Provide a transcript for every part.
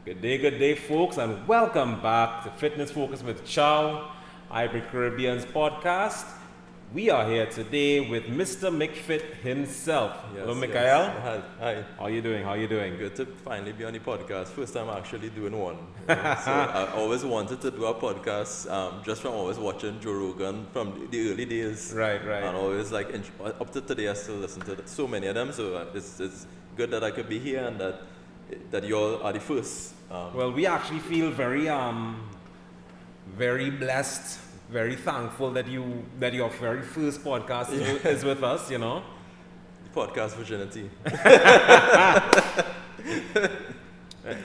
Good day, folks, and welcome back to Fitness Focus with Chau, Ivory Caribbean's podcast. We are here today with Mr. McFit himself. Hello, Mikhail. Yes. Hi. How you doing? Good to finally be on the podcast. First time actually doing one. So I always wanted to do a podcast just from always watching Joe Rogan from the early days. Right. And always up to today I still listen to so many of them. So it's good that I could be here and that you all are the first. Well, we actually feel very blessed, very thankful that your very first podcast is with us. You know, the podcast virginity.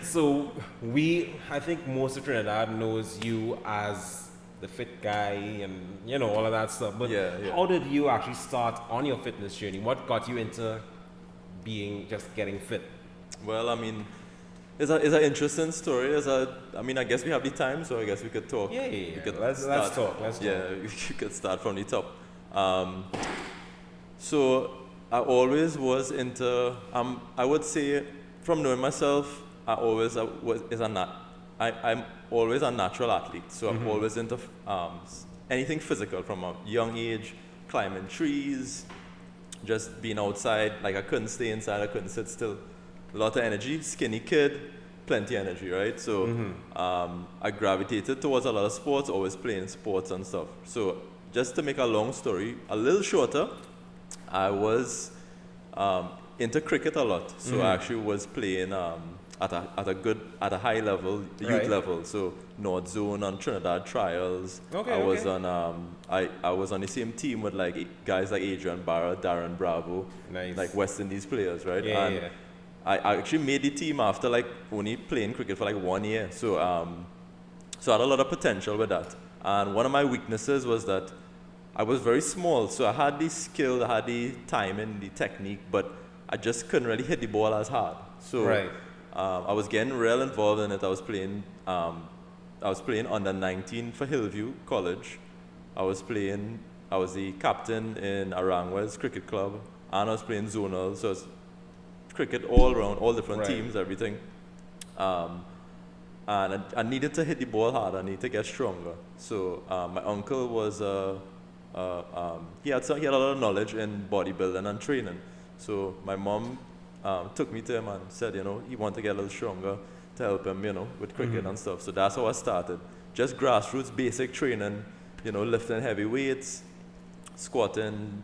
So I think most of Trinidad knows you as the fit guy and all of that stuff. But how did you actually start on your fitness journey? What got you into getting fit? Well, I mean, it's an interesting story. I guess we have the time, so I guess we could talk. Yeah. Let's talk. Yeah, we could start from the top. So I always was into. I would say, from knowing myself, I'm always a natural athlete. So I'm always into anything physical from a young age, climbing trees, just being outside. Like I couldn't stay inside. I couldn't sit still. A lot of energy, skinny kid, plenty energy, right? So I gravitated towards a lot of sports, always playing sports and stuff. So just to make a long story a little shorter, I was into cricket a lot. So I actually was playing at a high level, youth level. So North Zone on Trinidad trials. I was on the same team with guys like Adrian Barra, Darren Bravo, like West Indies players, right? Yeah. I actually made the team after only playing cricket for 1 year. So so I had a lot of potential with that. And one of my weaknesses was that I was very small. So I had the skill, I had the timing, the technique, but I just couldn't really hit the ball as hard. So I was getting real involved in it. I was playing under 19 for Hillview College. I was the captain in Arangwa's cricket club, and I was playing zonal. So it's cricket all around, all different teams, everything. And I needed to hit the ball hard. I needed to get stronger. So my uncle was he had a lot of knowledge in bodybuilding and training. So my mom took me to him and said, he wanted to get a little stronger to help him, with cricket and stuff. So that's how I started. Just grassroots, basic training, lifting heavy weights, squatting,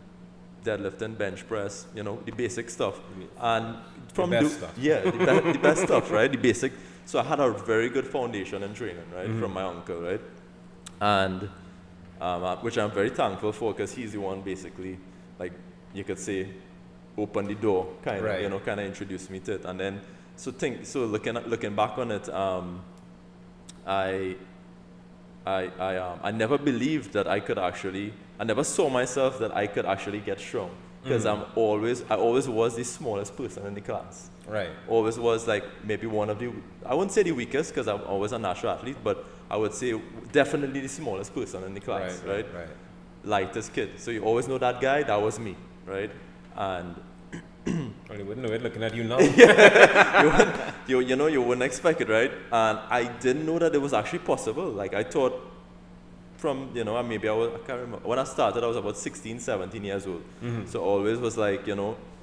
deadlifting, bench press, the basic stuff. And from the best stuff. Yeah, the best stuff, right? The basic. So I had a very good foundation in training, right, from my uncle, right? And which I'm very thankful for, because he's the one basically, you could say, opened the door, kind of introduced me to it. And then, looking back on it, I never believed that I never saw myself that I could actually get strong, because I always was the smallest person in the class. Right. Always was maybe one of I wouldn't say the weakest, because I'm always a natural athlete, but I would say definitely the smallest person in the class, right? Lightest kid. So you always know that guy, that was me, right? And well, you wouldn't know it looking at you now. you wouldn't expect it, right? And I didn't know that it was actually possible. I thought from, I can't remember. When I started, I was about 16, 17 years old. So always was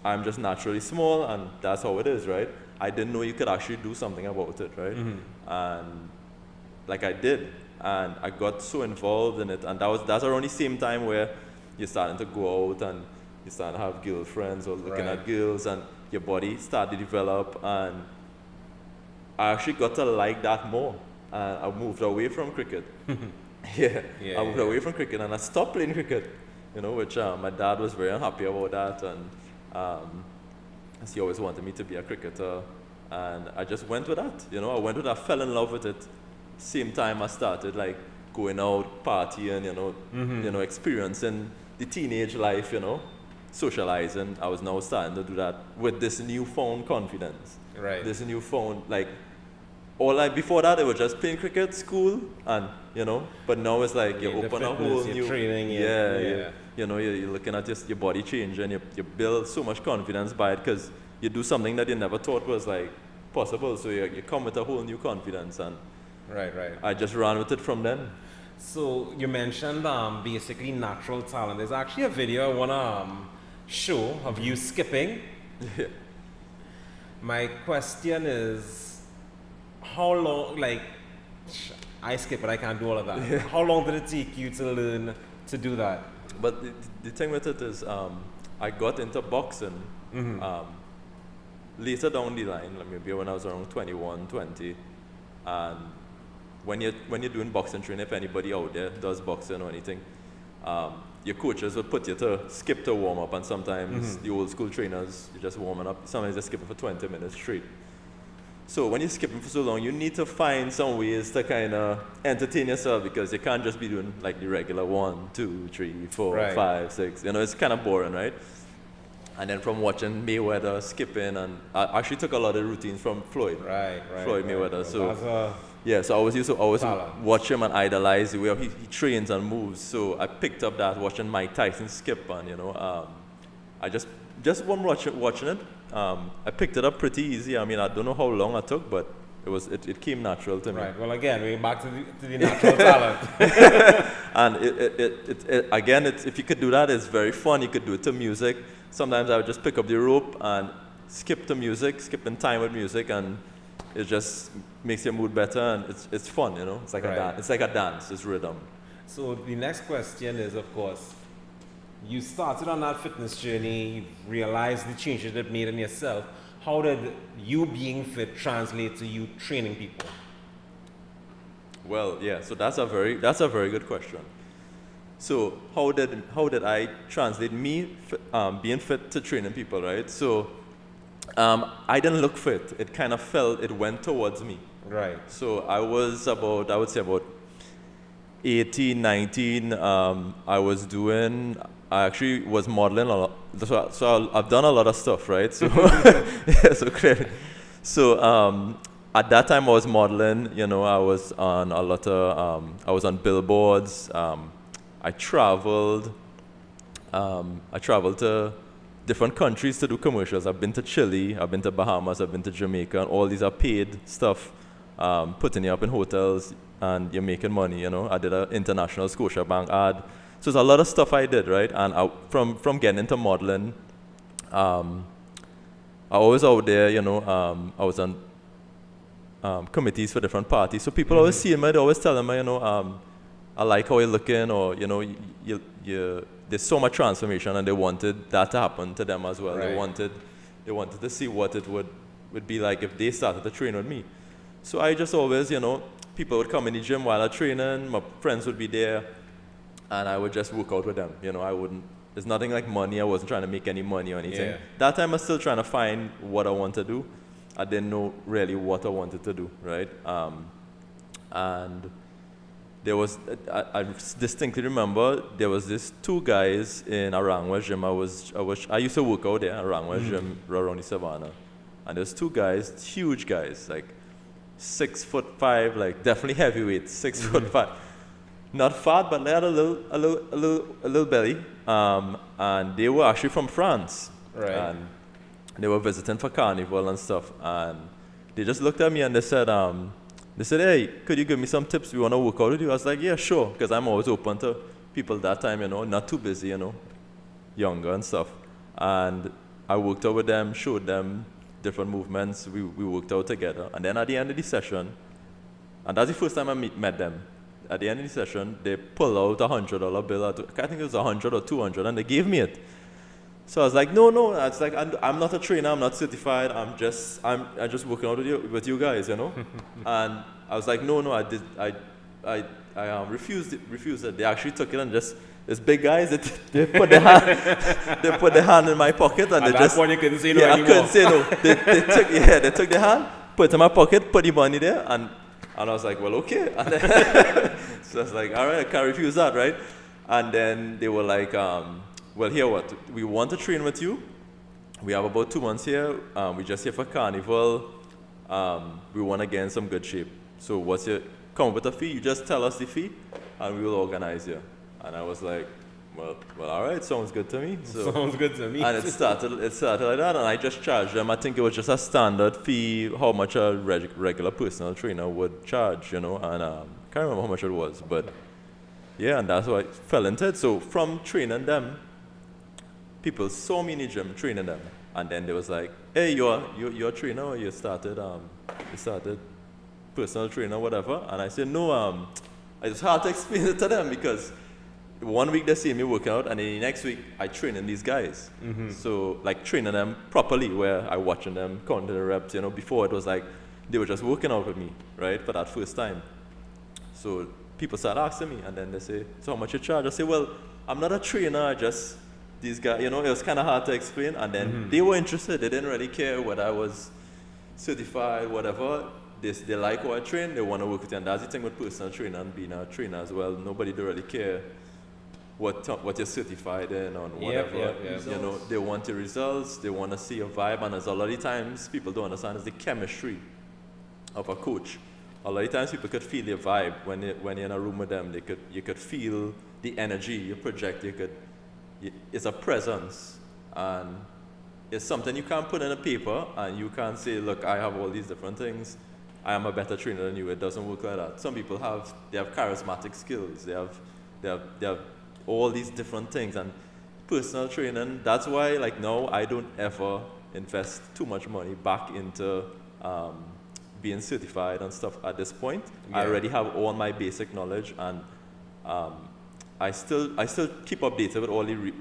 I'm just naturally small, and that's how it is, right? I didn't know you could actually do something about it, right? And I did. And I got so involved in it. And that's around the same time where you're starting to go out and you start to have girlfriends or looking at girls, and your body started to develop, and I actually got to like that more. And I moved away from cricket. I moved away from cricket, and I stopped playing cricket, which my dad was very unhappy about that, and he always wanted me to be a cricketer, and I just went with that. I fell in love with it. Same time I started going out, partying, experiencing the teenage life, socializing. I was now starting to do that with this newfound confidence. Right. This newfound, before that it was just playing cricket, school, and but now it's you open a whole new training. You're looking at your body change, and you build so much confidence by it, because you do something that you never thought was possible. So you come with a whole new confidence, and right. I just ran with it from then. So you mentioned basically natural talent. There's actually a video I wanna show of you skipping. Yeah. My question is, how long? Like, I skip it. I can't do all of that. Yeah. How long did it take you to learn to do that? But the thing with it is, I got into boxing later down the line, like maybe when I was around 21, 20, and when you're doing boxing training, if anybody out there does boxing or anything, your coaches would put you to skip to warm up, and sometimes the old school trainers, you're just warming up. Sometimes they're skipping for 20 minutes straight. So when you're skipping for so long, you need to find some ways to kind of entertain yourself, because you can't just be doing like the regular 1, 2, 3, 4, 5, 6. You know, it's kind of boring, right? And then from watching Mayweather skipping, and I actually took a lot of routines from Floyd. Floyd Mayweather. So yeah, so I was used to always watch him and idolize the way he trains and moves. So I picked up that watching Mike Tyson skip, and you know, I just one watching it. I picked it up pretty easy. I mean, I don't know how long it took, but it came natural to me. Right. Well, again, we're back to the natural talent. And again, if you could do that, it's very fun. You could do it to music. Sometimes I would just pick up the rope and skip to music, skip in time with music, and it just makes your mood better, and it's fun, you know. It's like it's like a dance. It's rhythm. So the next question is, of course, you started on that fitness journey, you realized the changes it made in yourself. How did you being fit translate to you training people? Well, yeah. So that's a very good question. So how did I translate me being fit to training people, right? So I didn't look fit. It kind of it went towards me. Right. So I was I would say about 18, 19. I actually was modeling a lot. So I've done a lot of stuff, right? So yeah, so credit. So at that time I was modeling. You know, I was on a lot of I was on billboards. I traveled to different countries to do commercials. I've been to Chile, I've been to Bahamas, I've been to Jamaica, and all these are paid stuff, putting you up in hotels, and you're making money, you know. I did an international Scotiabank ad. So there's a lot of stuff I did, right? And from getting into modeling, I was out there, you know, I was on committees for different parties. So people always see me, they always tell me, you know, I like how you're looking, or, you know, there's so much transformation, and they wanted that to happen to them as well. Right. They wanted to see what it would be like if they started to train with me. So I just always, you know, people would come in the gym while I'm training, my friends would be there, and I would just work out with them. You know, there's nothing like money. I wasn't trying to make any money or anything. Yeah. That time I was still trying to find what I want to do. I didn't know really what I wanted to do, right? And there was, I distinctly remember, there was these two guys in Arangwa gym. I used to work out there, Arangwa gym, around the Savannah. And there's two guys, huge guys, like 6'5", like definitely heavyweight, 6'5". Not fat, but they had a little belly. And they were actually from France. Right. And they were visiting for carnival and stuff. And they just looked at me and they said, hey, could you give me some tips? We want to work out with you. I was like, yeah, sure, because I'm always open to people that time, you know, not too busy, you know, younger and stuff. And I worked out with them, showed them different movements. We worked out together. And then at the end of the session, and that's the first time I met them, at the end of the session, they pulled out $100 bill. I think it was 100 or 200, and they gave me it. So I was like, no. It's like, I'm not a trainer. I'm not certified. I'm just working out with you guys, you know. And I was like, no. I refused it. They actually took it and just, these big guys, they put their hand in my pocket, and at that point you couldn't say no anymore. I couldn't say no. They took their hand, put it in my pocket, put the money there, and I was like, well, okay. And then, so I was like, all right, I can't refuse that, right? And then they were like, well, here what? We want to train with you. We have about 2 months here. We're just here for carnival. We want to get in some good shape. So what's your, come up with a fee? You just tell us the fee, and we will organize you. And I was like, Well, all right, sounds good to me. So, sounds good to me. And it started like that, and I just charged them. I think it was just a standard fee, how much a regular personal trainer would charge, and can't remember how much it was, but yeah, and that's why I fell into it. So from training them, people saw me in the gym training them, and then they was like, "Hey, you're a trainer, or you started personal trainer, whatever." And I said, "No, it's hard to explain it to them because." 1 week they see me working out, and then the next week I training these guys. So like training them properly, where I watching them counting the reps. Before it was like they were just working out with me, right, for that first time. So people start asking me, and then they say, "So how much you charge?" I say, "Well, I'm not a trainer. I just these guys. It was kind of hard to explain." And then they were interested. They didn't really care whether I was certified, whatever. They like how I train. They want to work with you, and that's the thing with personal training and being a trainer as well. Nobody do really care what you're certified in or whatever. They want the results, they want to see your vibe, and as a lot of times people don't understand is the chemistry of a coach. A lot of times people could feel your vibe when you're in a room with them. You could feel the energy you project. It's a presence, and it's something you can't put in a paper, and you can't say, "Look, I have all these different things. I am a better trainer than you." It doesn't work like that. Some people have charismatic skills. They have all these different things, and personal training, that's why now I don't ever invest too much money back into being certified and stuff at this point. I already have all my basic knowledge, and I still keep updated with all the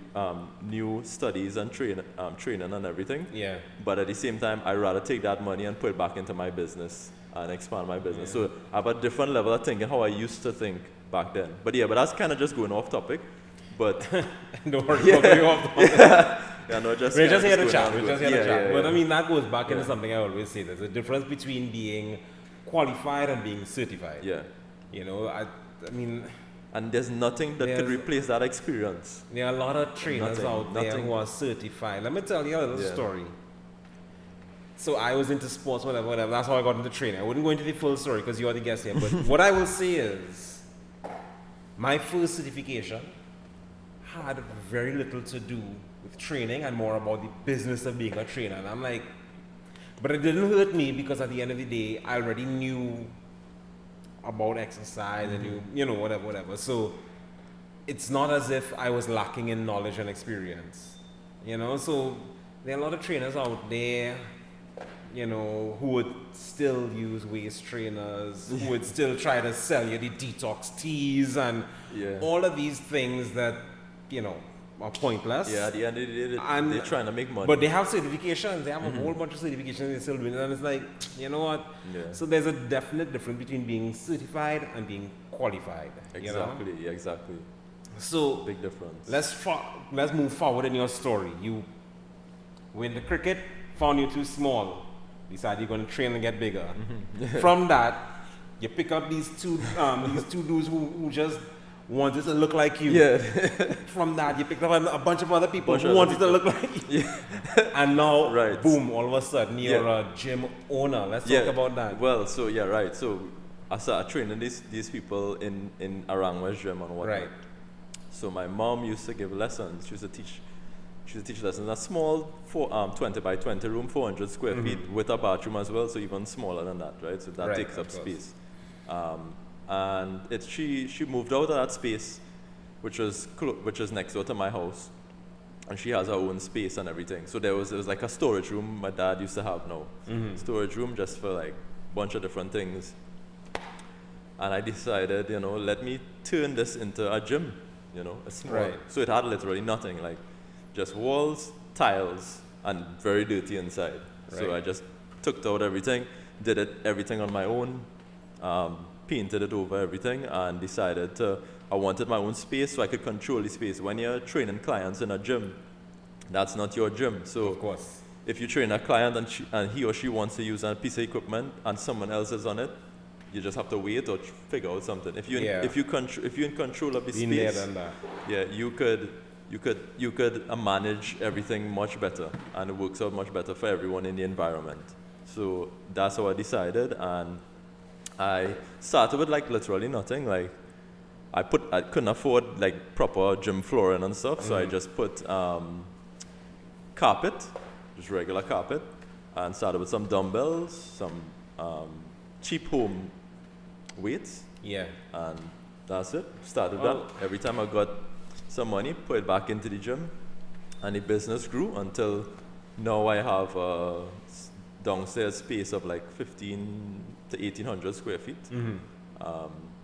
new studies and training and everything. But at the same time, I rather take that money and put it back into my business and expand my business. So I have a different level of thinking how I used to think back then. But that's kind of just going off topic. But don't worry, going off topic. We're just here to chat. But I mean, that goes back into something I always say. There's a difference between being qualified and being certified. I mean, and there's nothing that could replace that experience. There are a lot of trainers out there who are certified. Let me tell you a little story. So I was into sports, whatever. That's how I got into training. I wouldn't go into the full story because you are the guest here. But what I will say is, my first certification had very little to do with training and more about the business of being a trainer. And I'm like, but it didn't hurt me because at the end of the day, I already knew about exercise and knew, whatever. So it's not as if I was lacking in knowledge and experience, So there are a lot of trainers out there, who would still use waist trainers, who would still try to sell you the detox teas and all of these things that, are pointless. At the end of the day, they're trying to make money. But they have certifications. They have a whole bunch of certifications they're still doing it. And it's like, you know what? So there's a definite difference between being certified and being qualified. Exactly. So big difference. Let's move forward in your story. You win the cricket, found you too small. Decided you're going to train and get bigger. From that, you pick up these two dudes who just wanted to look like you. From that, you picked up a bunch of other people who wanted to look like you. And now, boom, all of a sudden, you're a gym owner. Let's talk about that. Well, so So I started training these people in Arangwa's gym and whatnot. So my mom used to give lessons. She used to teach lessons in a small 20 by 20 room, 400 square feet, with a bathroom as well, so even smaller than that, right? So that takes up space. And she moved out of that space, which was next door to my house, and she has her own space and everything. So there was like a storage room my dad used to have now, storage room just for like a bunch of different things. And I decided, let me turn this into a gym, a small. So it had literally nothing, like just walls, tiles, and very dirty inside. So I just took out everything, did everything on my own. Painted it over everything, and decided I wanted my own space so I could control the space. When you're training clients in a gym, that's not your gym. So of course, if you train a client and he or she wants to use a piece of equipment and someone else is on it, you just have to wait or figure out something. If you're in control of the space, you could manage everything much better, and it works out much better for everyone in the environment. So that's how I decided, and I started with like literally nothing. Like I couldn't afford like proper gym flooring and stuff, so I just put carpet, just regular carpet, and started with some dumbbells, some cheap home weights. Yeah. And that's it. Started that. Every time I got some money, put it back into the gym, and the business grew until now I have a downstairs space of like 15 to 1800 square feet.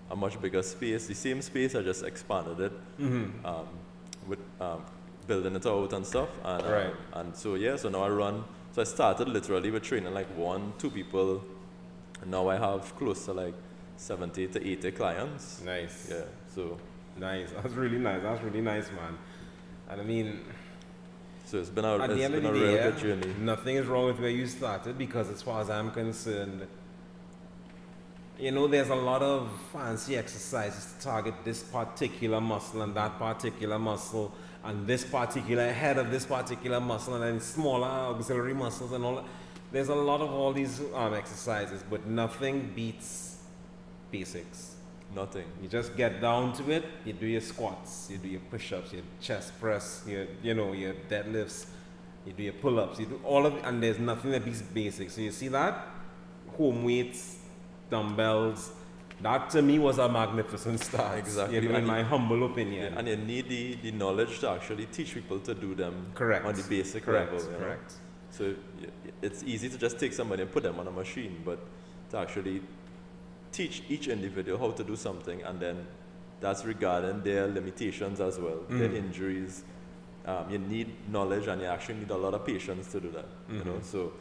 A much bigger space, the same space, I just expanded it with building it out and stuff. And, and so now I run. So I started literally with training like 1-2 people, and now I have close to like 70 to 80 clients. Nice. Yeah. So. Nice. That's really nice. That's really nice, man. And I mean, so it's been a real good journey. Nothing is wrong with where you started, because as far as I'm concerned, you know, there's a lot of fancy exercises to target this particular muscle and that particular muscle and this particular head of this particular muscle and then smaller auxiliary muscles and all that. There's a lot of all these exercises, but nothing beats basics. Nothing. You just get down to it. You do your squats, you do your push-ups, your chest press, your deadlifts, you do your pull-ups, you do all of it, and there's nothing that beats basics. So you see that? Home weights, dumbbells, that to me was a magnificent start. Exactly. In my humble opinion. Yeah, and you need the knowledge to actually teach people to do them on the basic level. Correct. So it's easy to just take somebody and put them on a machine, but to actually teach each individual how to do something, and then that's regarding their limitations as well, their injuries. You need knowledge, and you actually need a lot of patience to do that. You know, so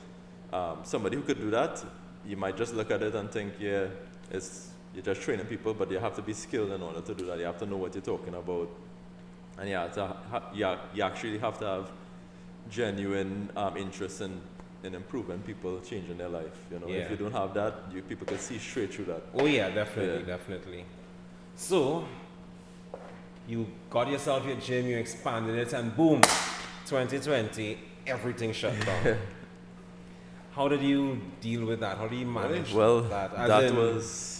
somebody who could do that, you might just look at it and think, you're just training people, but you have to be skilled in order to do that. You have to know what you're talking about, and you actually have to have genuine interest in improving people, changing their life. You know, if you don't have that, people can see straight through that. Oh yeah, definitely. So you got yourself your gym, you expanded it, and boom, 2020, everything shut down. How did you deal with that? How do you manage that? Well, that was.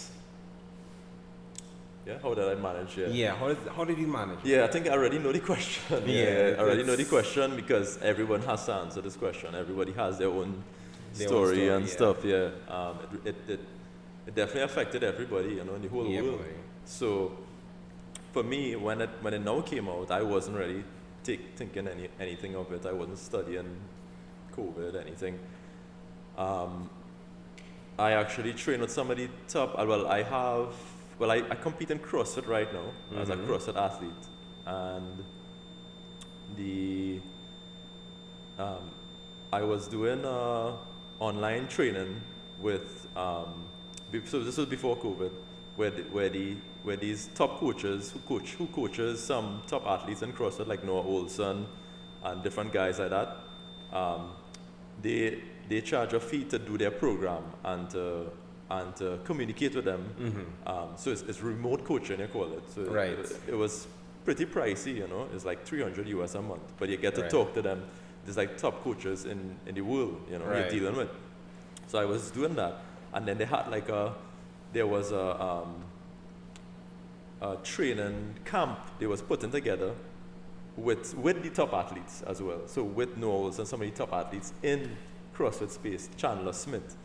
Yeah, how did I manage? Yeah, how did you manage? Yeah, I think I already know the question. I already know the question, because everyone has to answer this question. Everybody has their own story and stuff. Yeah, it definitely affected everybody, you know, in the whole world. Boy. So for me, when it now came out, I wasn't really thinking anything of it. I wasn't studying COVID, anything. I actually train with somebody top. I compete in CrossFit right now as a CrossFit athlete, and I was doing online training with so this was before COVID, where these top coaches who coaches some top athletes in CrossFit like Noah Olson and different guys like that, they charge a fee to do their program and to communicate with them. So it's remote coaching, you call it. So it was pretty pricey, you know. It's like $300 US a month, but you get to talk to them. There's like top coaches in the world, you know, you're dealing with. So I was doing that, and then they had like there was a training camp they was putting together with the top athletes as well. So with Knowles and some of the top athletes in CrossFit space, Chandler Smith,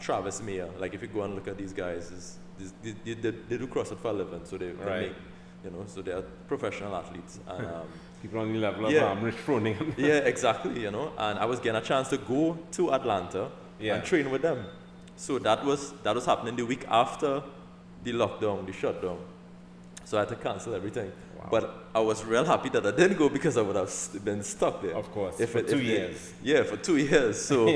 Travis Mayer. Like if you go and look at these guys, they do CrossFit for a living, so they make, you know, so they are professional athletes. And people on the level of Rich Froning. Yeah, exactly, you know. And I was getting a chance to go to Atlanta and train with them. So that was happening the week after the lockdown, the shutdown. So I had to cancel everything. Wow. But I was real happy that I didn't go, because I would have been stuck there. Of course, for 2 years. Yeah, for 2 years. So,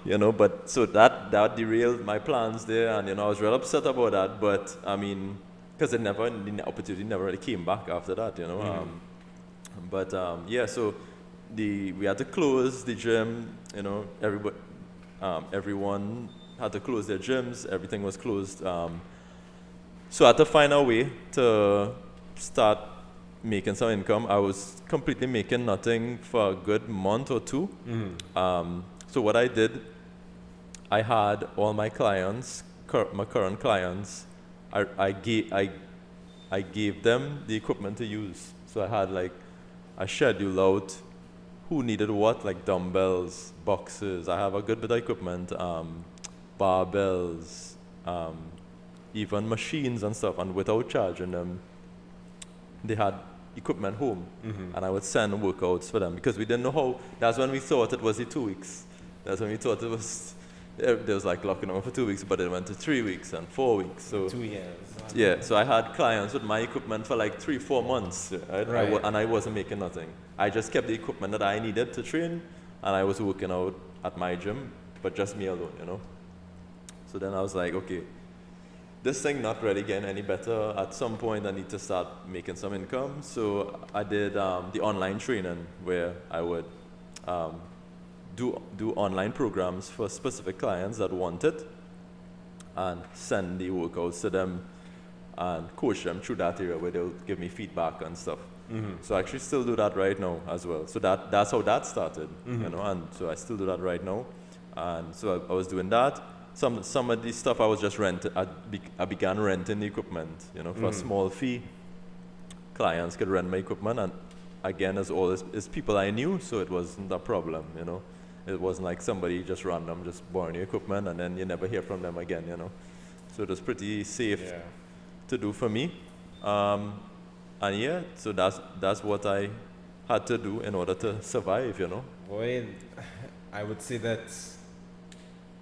you know, but so that derailed my plans there. And, you know, I was real upset about that. But, I mean, because the opportunity never really came back after that, you know. So we had to close the gym, you know, everyone had to close their gyms, everything was closed. So I had to find a way to start making some income. I was completely making nothing for a good month or two. So what I did, I had all my clients, my current clients, I I gave them the equipment to use. So I had like, I scheduled out who needed what, like dumbbells, boxes. I have a good bit of equipment, barbells, even machines and stuff. And without charging them, they had equipment home. And I would send workouts for them because we didn't know how. That's when we thought it was the 2 weeks. That's when we thought it was, there was like locking on for 2 weeks, but it went to 3 weeks and 4 weeks. So 2 years. yeah, so I had clients with my equipment for like 3-4 months, right? And I wasn't making nothing. I just kept the equipment that I needed to train, and I was working out at my gym, but just me alone, you know? So then I was like, okay, this thing not really getting any better. At some point, I need to start making some income. So I did the online training where I would do online programs for specific clients that want it and send the workouts to them and coach them through that area where they'll give me feedback and stuff. So I actually still do that right now as well. So that's how that started, you know, and so I still do that right now. And so I was doing that. Some of the stuff I was just renting, I began renting the equipment, you know, for a small fee. Clients could rent my equipment, and again, as always, it's people I knew, so it wasn't a problem, you know. It wasn't like somebody just random, just borrowing your equipment, and then you never hear from them again, you know. So it was pretty safe to do for me. And yeah, so that's what I had to do in order to survive, you know. Boy, I would say that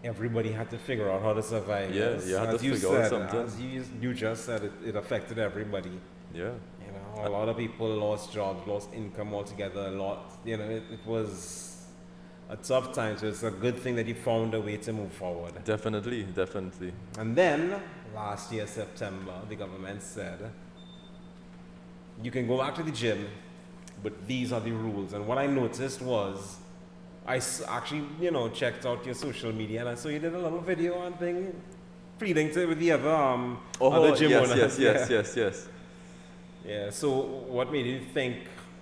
everybody had to figure out how to survive. Yeah, you had to figure out something. As you just said, it affected everybody. Yeah. You know, a lot of people lost jobs, lost income altogether. It was a tough time, so it's a good thing that you found a way to move forward. Definitely. And then, last year, September, the government said, you can go back to the gym, but these are the rules. And what I noticed was, I actually, checked out your social media, and I saw you did a little video and thing, pleading with the other gym owners. Yes. Yeah, so what made you think,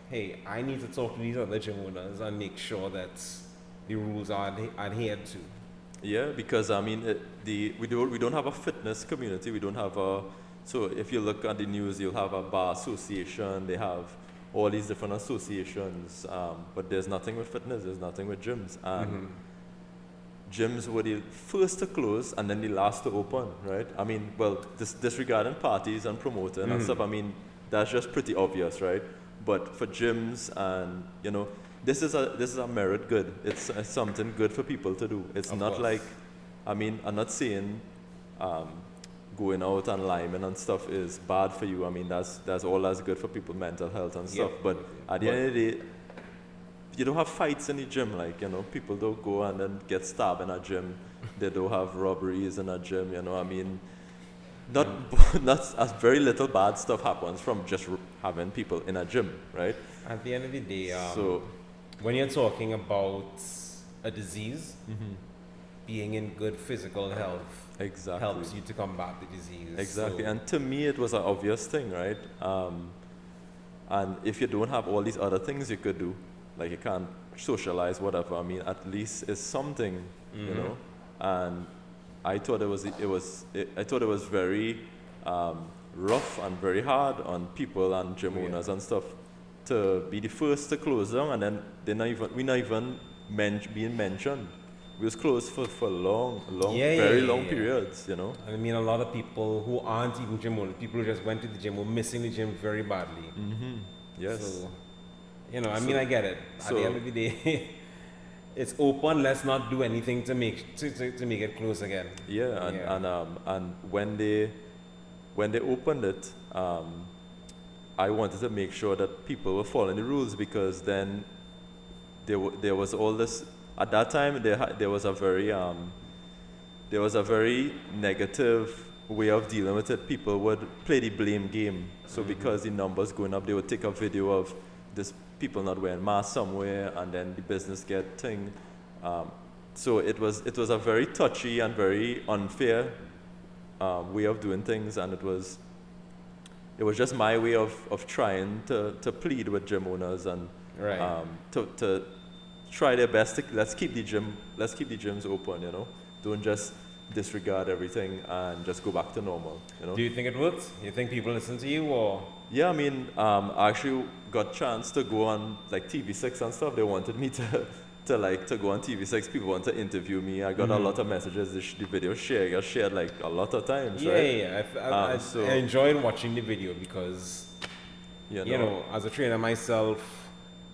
hey, I need to talk to these other gym owners and make sure that the rules are adhered to? Yeah, because I mean, we don't have a fitness community. We don't have a. So if you look at the news, you'll have a bar association. They have all these different associations, but there's nothing with fitness. There's nothing with gyms. And gyms were the first to close and then the last to open, right? I mean, well, disregarding parties and promoting and stuff. I mean, that's just pretty obvious, right? But for gyms and this is a merit good. It's something good for people to do. It's of not course. Like, I mean, I'm not saying going out and liming and stuff is bad for you. I mean, that's all that's good for people's mental health and stuff. But at the end of the day, you don't have fights in the gym. Like, people don't go and then get stabbed in a gym. They don't have robberies in a gym. I mean, not as very little bad stuff happens from just having people in a gym, right? At the end of the day, when you're talking about a disease, being in good physical health helps you to combat the disease. Exactly, and to me it was an obvious thing, right? And if you don't have all these other things you could do, like you can't socialize, whatever, I mean, at least it's something, And I thought it was very rough and very hard on people and gym owners and stuff to be the first to close down, and then we're not even being mentioned. We was closed for long, very long periods, I mean, a lot of people who aren't even gym owners, people who just went to the gym, were missing the gym very badly. Yes. So, I get it. At the end of the day, it's open. Let's not do anything to make it close again. And when they opened it, I wanted to make sure that people were following the rules, because then there was all this. At that time, there was a very negative way of dealing with it. People would play the blame game. So because the numbers going up, they would take a video of this people not wearing masks somewhere, and then the business get thing. So it was a very touchy and very unfair way of doing things, and it was just my way of trying to plead with gym owners and to try their best to let's keep the gyms open, Don't just disregard everything and just go back to normal, you know. Do you think it works? You think people listen to you, or? Yeah, I mean, I actually got chance to go on like TV6 and stuff. They wanted me to go on TV6. People want to interview me. I got a lot of messages. The video got shared like a lot of times, right? Yeah. I enjoyed watching the video because, you know, as a trainer myself,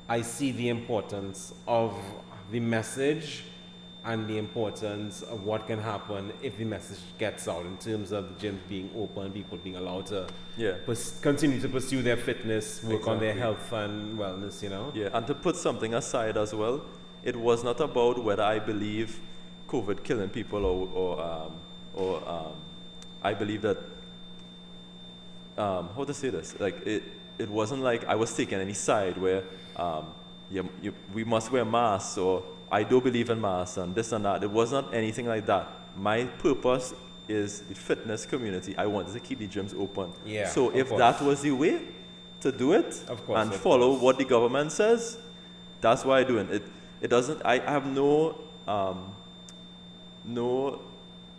I see the importance of the message and the importance of what can happen if the message gets out in terms of the gyms being open, people being allowed to continue to pursue their fitness, work on their health and wellness, you know? Yeah, and to put something aside as well, it was not about whether I believe COVID killing people or I believe that, how to say this, like it wasn't like I was taking any side where we must wear masks or I do believe in masks and this and that. It was not anything like that. My purpose is the fitness community. I wanted to keep the gyms open. Yeah, so if that was the way to do it and follow what the government says, that's why I'm doing it. It doesn't. I have no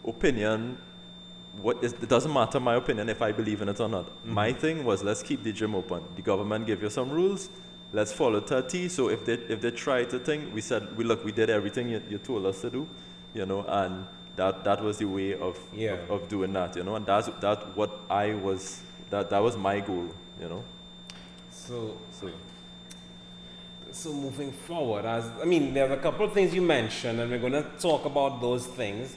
opinion. It doesn't matter my opinion if I believe in it or not. My thing was, let's keep the gym open. The government gave you some rules. Let's follow 30. So if they try to think, we said, we did everything you told us to do, you know, and that was the way of doing that, you know, and that was my goal, you know. So moving forward, there's a couple of things you mentioned, and we're going to talk about those things.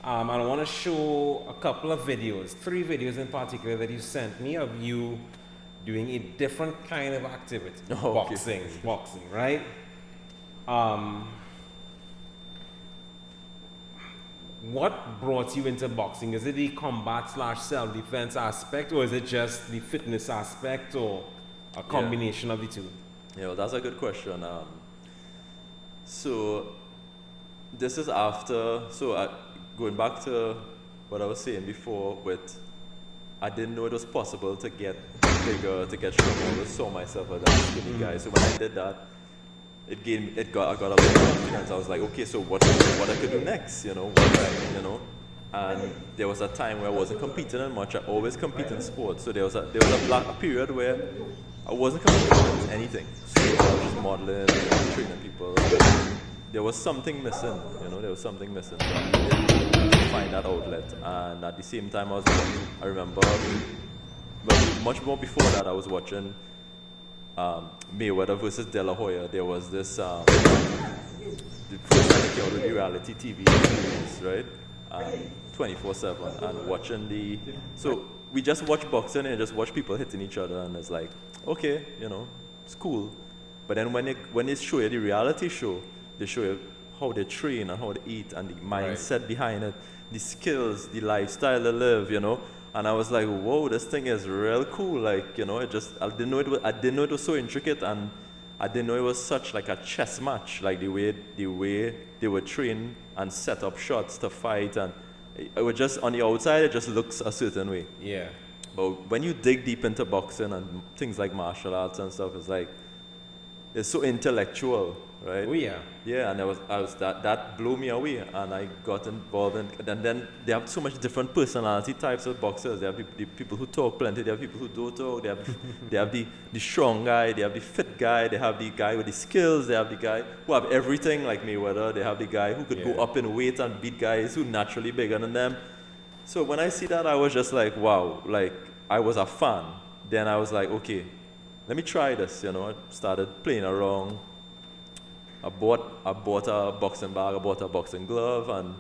And I want to show a couple of videos, 3 videos in particular that you sent me of you doing a different kind of activity, boxing, right? What brought you into boxing? Is it the combat / self-defense aspect, or is it just the fitness aspect, or a combination of the two? Yeah, well, that's a good question. So this is after, going back to what I was saying before I didn't know it was possible to get bigger, to get stronger. I always saw myself as a skinny guy. So when I did that, I got a lot of confidence. I was like, okay, so what I could do next, you know, And there was a time where I wasn't competing in much. I always compete in sports. So there was a period where I wasn't competing in anything. So I was just modeling, training people. There was something missing, you know. There was something missing. So I needed to find that outlet. And at the same time, I remember, but much more before that, I was watching Mayweather versus De La Hoya. There was this the first time I came out with the reality TV series, right? 24/7, and watching so we just watch boxing and just watch people hitting each other, and it's like, okay, you know, it's cool. But then when they show you the reality show, they show you how they train and how they eat and the mindset behind it, the skills, the lifestyle they live, you know. And I was like, whoa, this thing is real cool. Like, you know, I didn't know it was so intricate, and I didn't know it was such like a chess match, like the way they would train and set up shots to fight, and it would just, on the outside, it just looks a certain way. Yeah. But when you dig deep into boxing and things like martial arts and stuff, it's so intellectual, right? Oh yeah. Yeah, and that blew me away, and I got involved in. And then they have so much different personality types of boxers. They have the people who talk plenty. They have people who don't talk. They have the strong guy. They have the fit guy. They have the guy with the skills. They have the guy who have everything like Mayweather. They have the guy who could go up in weight and beat guys who naturally bigger than them. So when I see that, I was just like, wow, like I was a fan. Then I was like, okay, let me try this. You know, I started playing around. I bought a boxing bag, I bought a boxing glove, and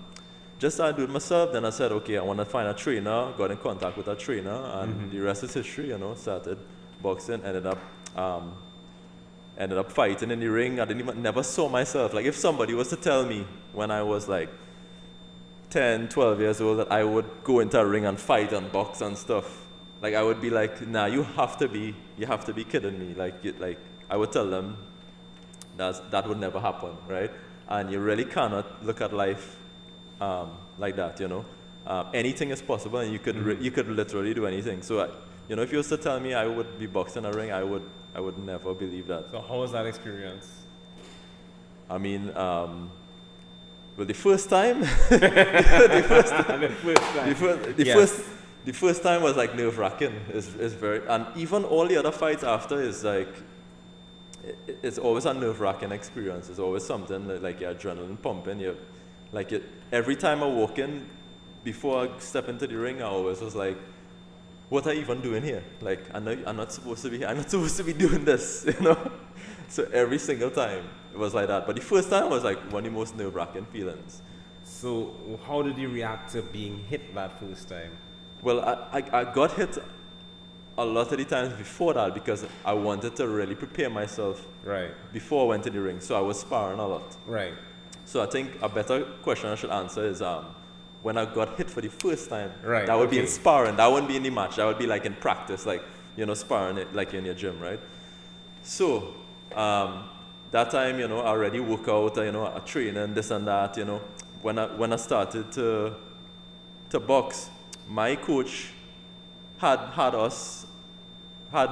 just started doing it myself. Then I said, okay, I want to find a trainer. Got in contact with a trainer, and the rest is history. You know, started boxing, ended up fighting in the ring. I never saw myself. Like, if somebody was to tell me when I was like 10, 12 years old that I would go into a ring and fight and box and stuff, like I would be like, nah, you have to be kidding me. Like I would tell them that would never happen, right? And you really cannot look at life like that, you know. Anything is possible, and you could literally do anything. So, you know, if you was to tell me I would be boxing a ring, I would never believe that. So how was that experience? I mean, Well, the first time, the first time was like nerve-wracking. It's very, and even all the other fights after is like, it's always a nerve-wracking experience. It's always something like your adrenaline pumping. Every time I walk in, before I step into the ring, I always was like, what are you even doing here? Like, I'm not supposed to be here. I'm not supposed to be doing this, you know? So every single time it was like that. But the first time was like one of the most nerve-wracking feelings. So how did you react to being hit that first time? Well, I got hit a lot of the times before that because I wanted to really prepare myself before I went to the ring. So I was sparring a lot. Right. So I think a better question I should answer is when I got hit for the first time, right, that would be in sparring. That wouldn't be in the match. That would be like in practice, like, you know, sparring it like in your gym, right? So that time, you know, I already work out, you know, I train and this and that, you know. When I started to box, my coach had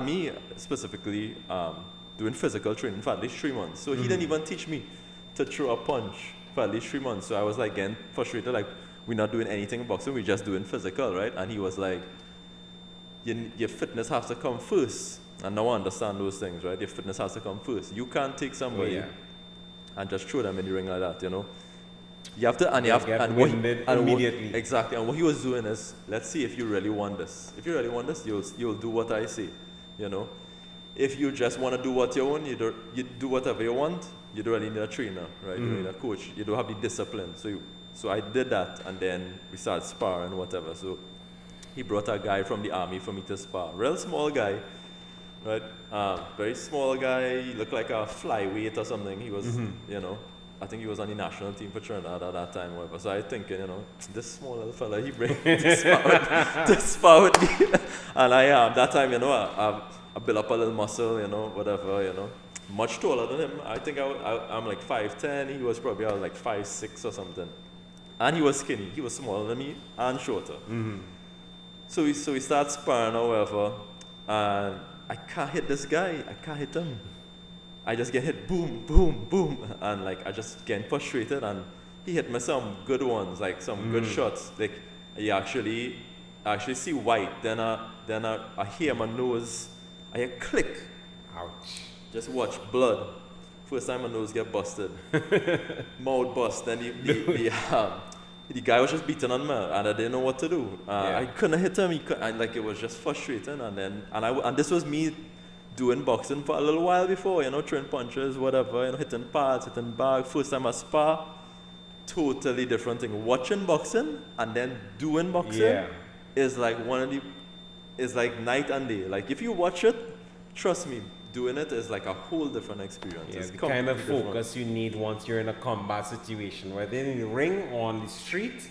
me specifically doing physical training for at least 3 months. So he didn't even teach me to throw a punch for at least 3 months. So I was like getting frustrated, like, we're not doing anything in boxing, we're just doing physical, right? And he was like, your fitness has to come first. And now I understand those things, right? Your fitness has to come first. You can't take somebody and just throw them in the ring like that, you know? You have to, immediately. Exactly. And what he was doing is, let's see if you really want this. If you really want this, you'll do what I say, you know? If you just want to do what you want, you do whatever you want, you don't really need a trainer, right? You don't need a coach. You don't have the discipline. So I did that, and then we started sparring, whatever. So he brought a guy from the army for me to spar. Real small guy, right? Very small guy. He looked like a flyweight or something. He was, you know, I think he was on the national team for Trinidad at that time, whatever. So I thinking, you know, this small little fella, he brings to spar with me. And that time, you know, I built up a little muscle, you know, whatever, you know. Much taller than him. I think I'm like 5'10". He was probably like 5'6" or something. And he was skinny. He was smaller than me and shorter. So we start sparring or whatever. And I can't hit this guy. I can't hit him. I just get hit, boom, boom, boom. And like, I just get frustrated. And he hit me some good ones, like some good shots. Like, you actually see white. Then I hear my nose. I hear click. Ouch. Just watch blood. First time my nose get busted. Mouth bust. Then the guy was just beating on me, and I didn't know what to do. I couldn't hit him. It was just frustrating. And this was me doing boxing for a little while before, you know, throwing punches, whatever, you know, hitting pads, hitting bag. First time I spar, totally different thing. Watching boxing and then doing boxing is like is like night and day. Like if you watch it, trust me, doing it is like a whole different experience. Yeah, it's the kind of focus you need once you're in a combat situation, whether in the ring or on the street.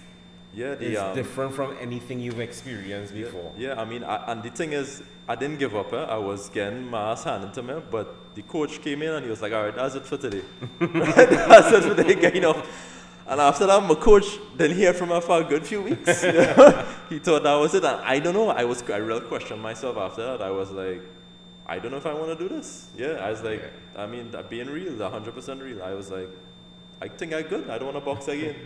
It's different from anything you've experienced before. I mean, and the thing is, I didn't give up. I was getting my ass handed to me, but the coach came in and he was like, all right, that's it for today. That's it for today, getting off. And after that, my coach didn't hear from her for a good few weeks. You know? He thought that was it. And I don't know, I really questioned myself after that. I was like, I don't know if I want to do this. I was like, I mean, being real, 100% real. I was like, I think I'm good. I don't want to box again.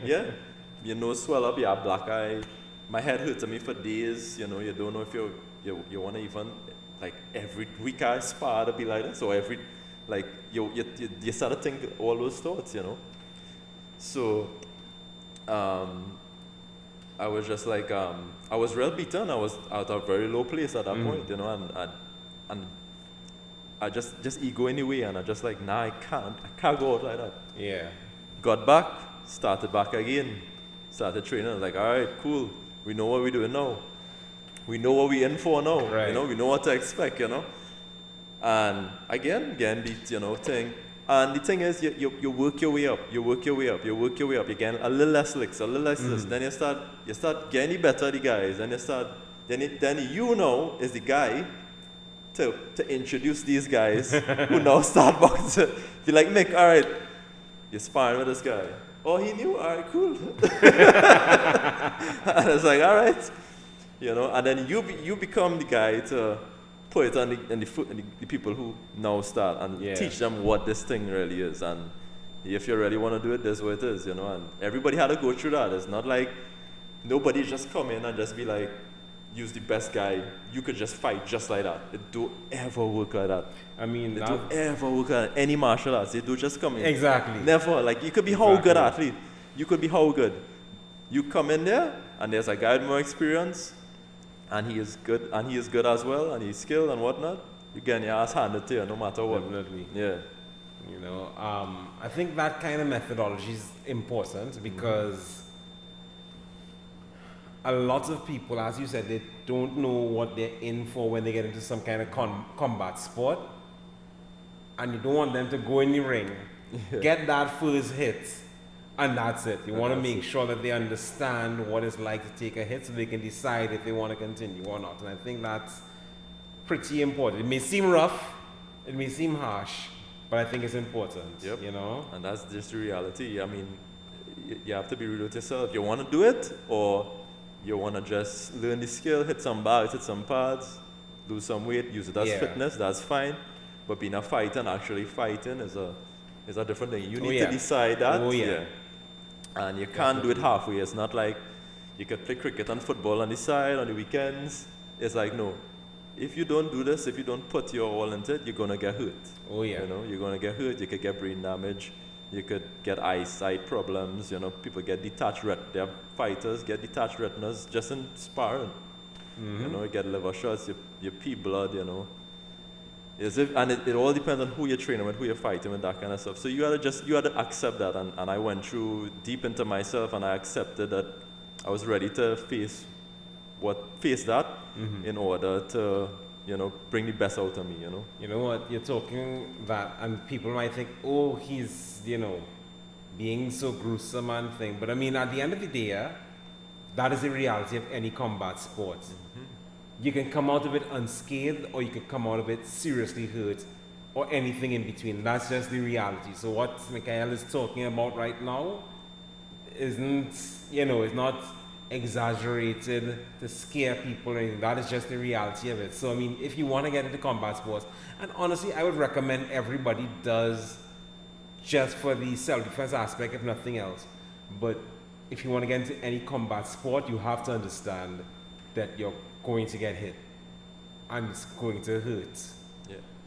Your nose swell up, you have black eye. My head hurts me for days. You know, you don't know if you want to even, like, every week I spar to be like this. Or every, like, you start to think all those thoughts, you know. So, I was just like, I was real beaten. I was at a very low place at that point, you know, and I just ego anyway, and I just like, nah, I can't go out like that. Got back, started back again, started training. I was like, all right, cool. We know what we're doing now. We know what we're in for now. Right. You know, we know what to expect, you know. And again, the, you know, thing. And the thing is, you work your way up. You work your way up. You work your way up. You get a little less licks, a little less this. Then you start getting better at the guys. Then you know is the guy to introduce these guys who now start boxing. Be like, Mick, all right, you're sparring with this guy. Oh, he knew? All right, cool. And it's like, all right. You know, and then you become the guy to put it on the people who now start and teach them what this thing really is. And if you really want to do it, this is what it is, you know. And everybody had to go through that. It's not like nobody just come in and just be like, use the best guy. You could just fight just like that. It don't ever work like that. I mean, it don't ever work like that. Any martial arts, they do just come in. Exactly. Never. Like, you could be how good athlete. You could be how good. You come in there, and there's a guy with more experience, and he is good as well, and he's skilled and whatnot. You get your ass handed to you no matter what. Definitely. Yeah. You know, I think that kind of methodology is important because a lot of people, as you said, they don't know what they're in for when they get into some kind of combat sport. And you don't want them to go in the ring, get that first hit, and that's it. You want to make sure that they understand what it's like to take a hit so they can decide if they want to continue or not. And I think that's pretty important. It may seem rough, it may seem harsh, but I think it's important, you know? And that's just the reality. I mean, you have to be real with yourself. You want to do it, or you want to just learn the skill, hit some bags, hit some pads, lose some weight, use it as fitness, that's fine. But being a fighter and actually fighting is a different thing. You need to decide that. And you can't do it halfway. It's not like you could play cricket and football on the side on the weekends. It's like, no. If you don't do this, if you don't put your all into it, you're going to get hurt. You know, you're going to get hurt. You could get brain damage. You could get eyesight problems. You know, people get detached retinas. Fighters get detached retinas just in sparring. You know, you get liver shots, you pee blood, you know. It all depends on who you're training with, who you're fighting with, that kind of stuff. So you had to accept that. And I went through deep into myself, and I accepted that I was ready to face that in order to, you know, bring the best out of me, you know. You know what, you're talking that, and people might think, oh, he's, you know, being so gruesome and thing. But I mean, at the end of the day, that is the reality of any combat sport. You can come out of it unscathed, or you can come out of it seriously hurt, or anything in between. That's just the reality. So what Mikhail is talking about right now isn't, you know, it's not exaggerated to scare people or anything. That is just the reality of it. So I mean, if you want to get into combat sports, and honestly, I would recommend everybody does, just for the self-defense aspect, if nothing else. But if you want to get into any combat sport, you have to understand that you're going to get hit, and it's going to hurt.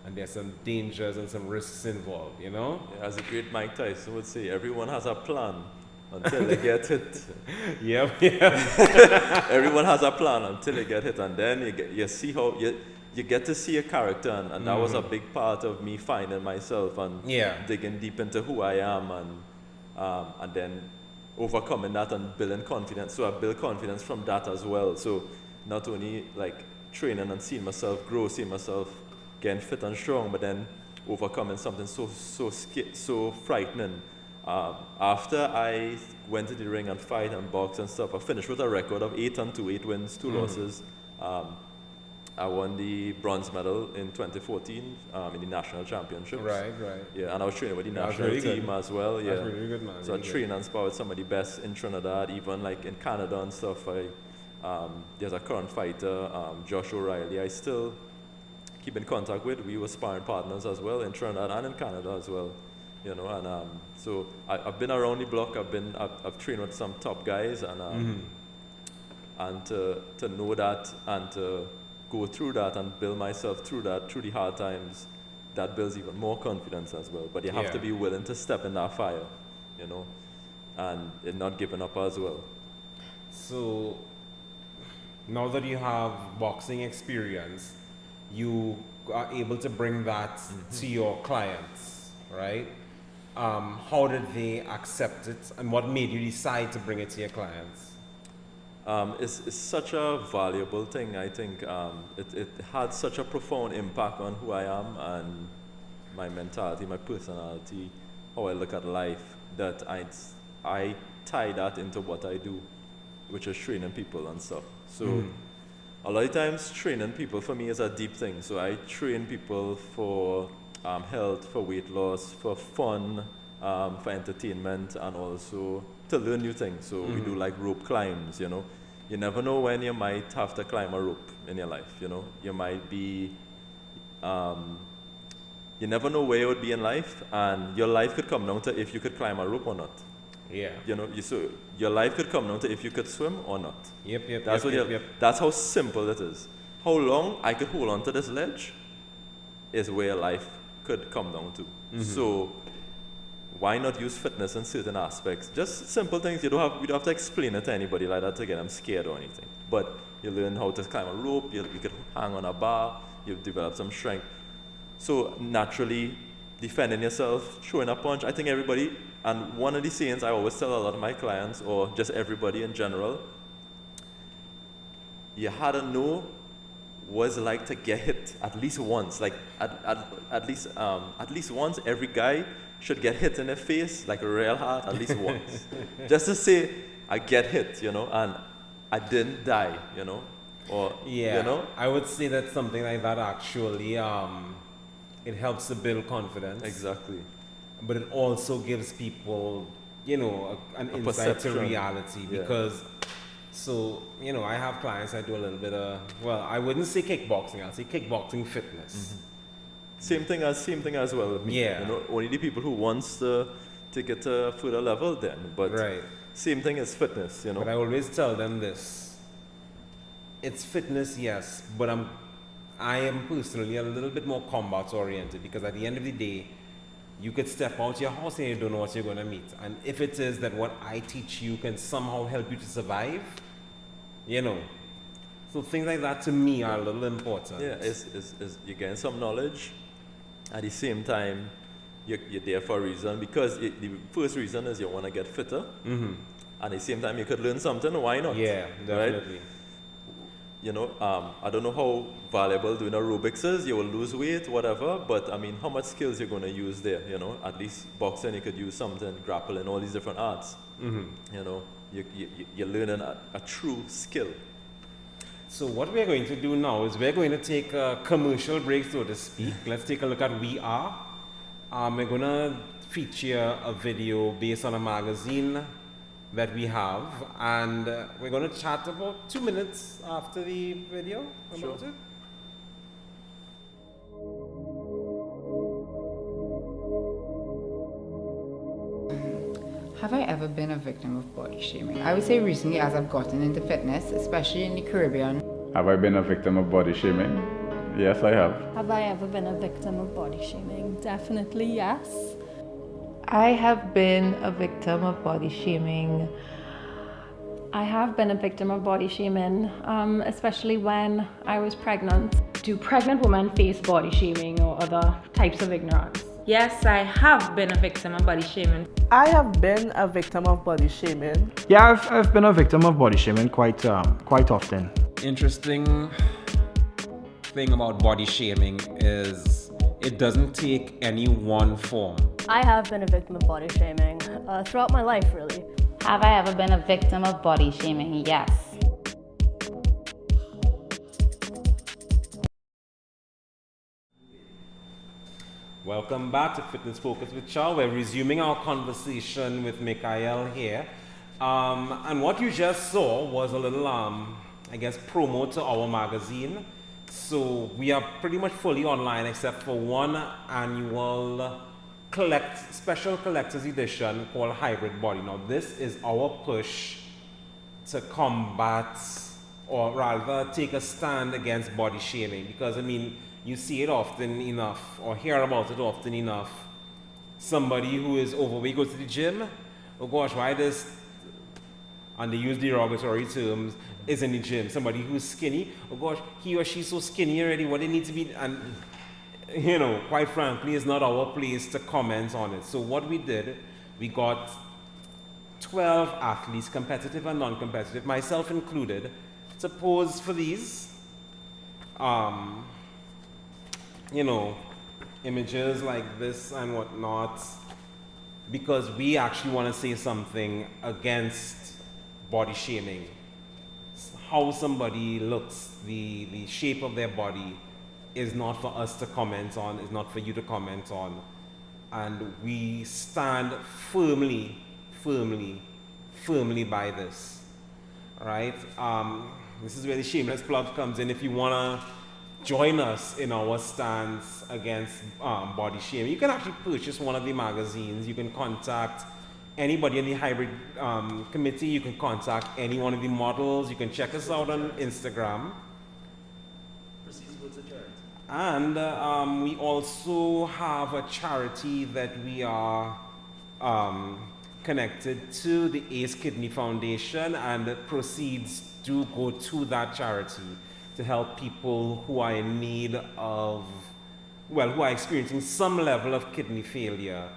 And there's some dangers and some risks involved, you know? As the great Mike Tyson would say, everyone has a plan until they get hit. Everyone has a plan until they get hit, and then you see how you get to see a character, and that was a big part of me finding myself and digging deep into who I am, and then overcoming that and building confidence. So I built confidence from that as well. So not only like training and seeing myself grow, seeing myself getting fit and strong, but then overcoming something so frightening. After I went to the ring and fight and box and stuff, I finished with a record of 8-2, 8 wins, 2 losses. I won the bronze medal in 2014 in the national championships. Right. Yeah, and I was training with the national team as well. Yeah, that's really good, man. So I trained and sparred with some of the best in Trinidad, even like in Canada and stuff. There's a current fighter, Josh O'Reilly, I still keep in contact with. We were sparring partners as well in Trinidad and in Canada as well. You know, and so I've been around the block. I've trained with some top guys, and to know that and to go through that and build myself through the hard times, that builds even more confidence as well. But you have to be willing to step in that fire, you know, and not giving up as well. So now that you have boxing experience, you are able to bring that to your clients, right? How did they accept it, and what made you decide to bring it to your clients? It's such a valuable thing, I think. It had such a profound impact on who I am and my mentality, my personality, how I look at life, that I tie that into what I do, which is training people and stuff. So a lot of times training people for me is a deep thing. So I train people for health, for weight loss, for fun, for entertainment, and also to learn new things. So we do like rope climbs, you know. You never know when you might have to climb a rope in your life, you know. You might be you never know where you would be in life, and your life could come down to if you could climb a rope or not. Yeah. You know, so your life could come down to if you could swim or not. Yep. That's how simple it is. How long I could hold on to this ledge is where life could come down to. Mm-hmm. So why not use fitness in certain aspects? Just simple things. You don't have to explain it to anybody like that to get them scared or anything. But you learn how to climb a rope, you could hang on a bar, you develop some strength. So naturally, defending yourself, throwing a punch, I think everybody, and one of the sayings I always tell a lot of my clients, or just everybody in general, you had to know what it's like to get hit at least once. Like at least once, every guy should get hit in the face, like real hard, at least once. Just to say, I get hit, you know, and I didn't die, you know. Or, yeah, you know? I would say that something like that actually, it helps to build confidence. Exactly. But it also gives people, you know, an insight to reality. Because, so, you know, I have clients I do a little bit of, well, I wouldn't say kickboxing, I'll say kickboxing fitness. Mm-hmm. Same thing as well with me. Yeah. You know, only the people who wants to take it to a further level then. But right. Same thing as fitness, you know. But I always tell them this. It's fitness, yes, but I am personally a little bit more combat oriented, because at the end of the day, you could step out your house and you don't know what you're going to meet. And if it is that what I teach you can somehow help you to survive, you know. So things like that to me are a little important. Yeah, you're getting some knowledge. At the same time, you're there for a reason, because the first reason is you want to get fitter. Mm-hmm. At the same time, you could learn something. Why not? Yeah, definitely. Right? You know, I don't know how valuable doing aerobics is. You will lose weight, whatever. But I mean, how much skills you're going to use there? You know, at least boxing, you could use something, grappling, all these different arts. Mm-hmm. You know, you're learning a true skill. So what we're going to do now is we're going to take a commercial break, so to speak. Let's take a look at We Are. We're going to feature a video based on a magazine that we have, and we're going to chat about 2 minutes after the video about it. Have I ever been a victim of body shaming? I would say recently, as I've gotten into fitness, especially in the Caribbean. Have I been a victim of body shaming? Yes, I have. Have I ever been a victim of body shaming? Definitely yes. I have been a victim of body shaming. I have been a victim of body shaming, especially when I was pregnant. Do pregnant women face body shaming or other types of ignorance? Yes, I have been a victim of body shaming. I have been a victim of body shaming. Yeah, I've been a victim of body shaming quite often. Interesting thing about body shaming is it doesn't take any one form. I have been a victim of body shaming throughout my life, really. Have I ever been a victim of body shaming? Yes. Welcome back to Fitness Focus with Chau. We're resuming our conversation with Mikhail here. And what you just saw was a little, I guess, promo to our magazine. So we are pretty much fully online except for one annual special collector's edition called Hybrid Body. Now this is our push to combat, or rather take a stand against body shaming, because I mean, you see it often enough, or hear about it often enough. Somebody who is overweight goes to the gym, oh gosh, why this, and they use derogatory terms, is in the gym. Somebody who's skinny, oh gosh, he or she's so skinny already, what they need to be, and you know, quite frankly, it's not our place to comment on it. So what we did, we got 12 athletes, competitive and non-competitive, myself included, to pose for these, you know, images like this and whatnot, because we actually want to say something against body shaming. How somebody looks, the shape of their body is not for us to comment on, is not for you to comment on. And we stand firmly by this, right? This is where the shameless plug comes in. If you want to join us in our stance against body shaming, you can actually purchase one of the magazines. You can contact anybody in the hybrid committee. You can contact any one of the models. You can check us out on Instagram. And we also have a charity that we are connected to, the Ace Kidney Foundation, and the proceeds do go to that charity to help people who are in need of, well, who are experiencing some level of kidney failure,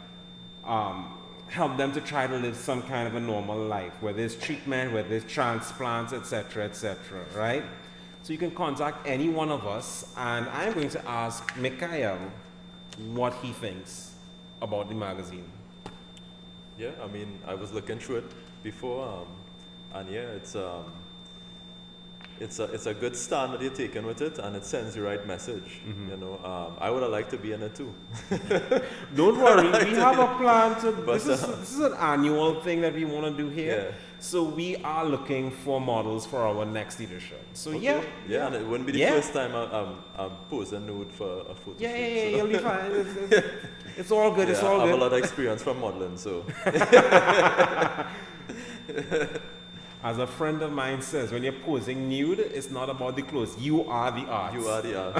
help them to try to live some kind of a normal life, whether it's treatment, whether it's transplants, etc., right? So you can contact any one of us, and I'm going to ask Mikhail what he thinks about the magazine. Yeah, I mean, I was looking through it before, and yeah, it's a good stand that you're taking with it, and it sends the right message. You know, I would have liked to be in it too. Don't worry, we have a plan to. This is an annual thing that we want to do here. Yeah. So we are looking for models for our next edition. So okay. Yeah, and it wouldn't be the first time I'm posing nude for a photo shoot. Yeah, you'll be fine. It's all good. It's all good. I have a lot of experience from modeling, so. As a friend of mine says, when you're posing nude, it's not about the clothes. You are the art. You are the art.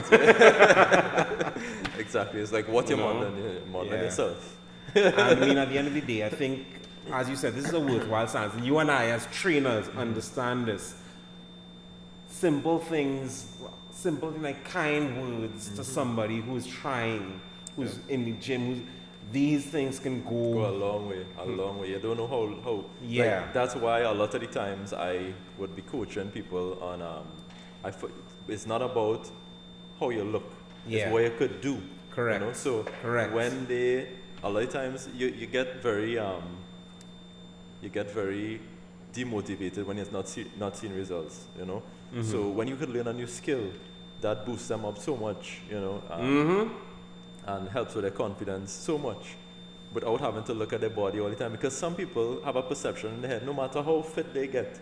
Exactly. It's like what you're modeling. You're modeling yourself. And I mean, at the end of the day, I think, as you said, this is a worthwhile science. And you and I, as trainers, understand this. Simple things like kind words to somebody who's trying, who's in the gym, these things can go a long way, a long way. You don't know how. Yeah. Like, that's why a lot of the times I would be coaching people on. It's not about how you look. It's what you could do. Correct. You know? So when a lot of times you get very demotivated when it's not seeing results. You know. So when you could learn a new skill, that boosts them up so much. You know. And helps with their confidence so much without having to look at their body all the time, because some people have a perception in their head, no matter how fit they get,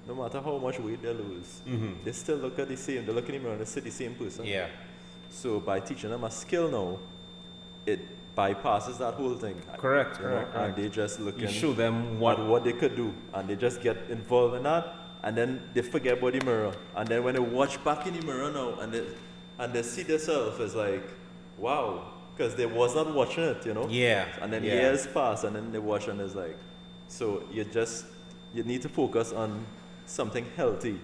no matter how much weight they lose, they still look at the same, they look in the mirror and they see the same person. Yeah. So by teaching them a skill now, it bypasses that whole thing. Correct. And they just look you show them what they could do, and they just get involved in that, and then they forget about the mirror. And then when they watch back in the mirror now and they see themselves, it's like, wow, because they was not watching it, you know? Yeah. And then years pass, and then they watch, and it's like, so you need to focus on something healthy.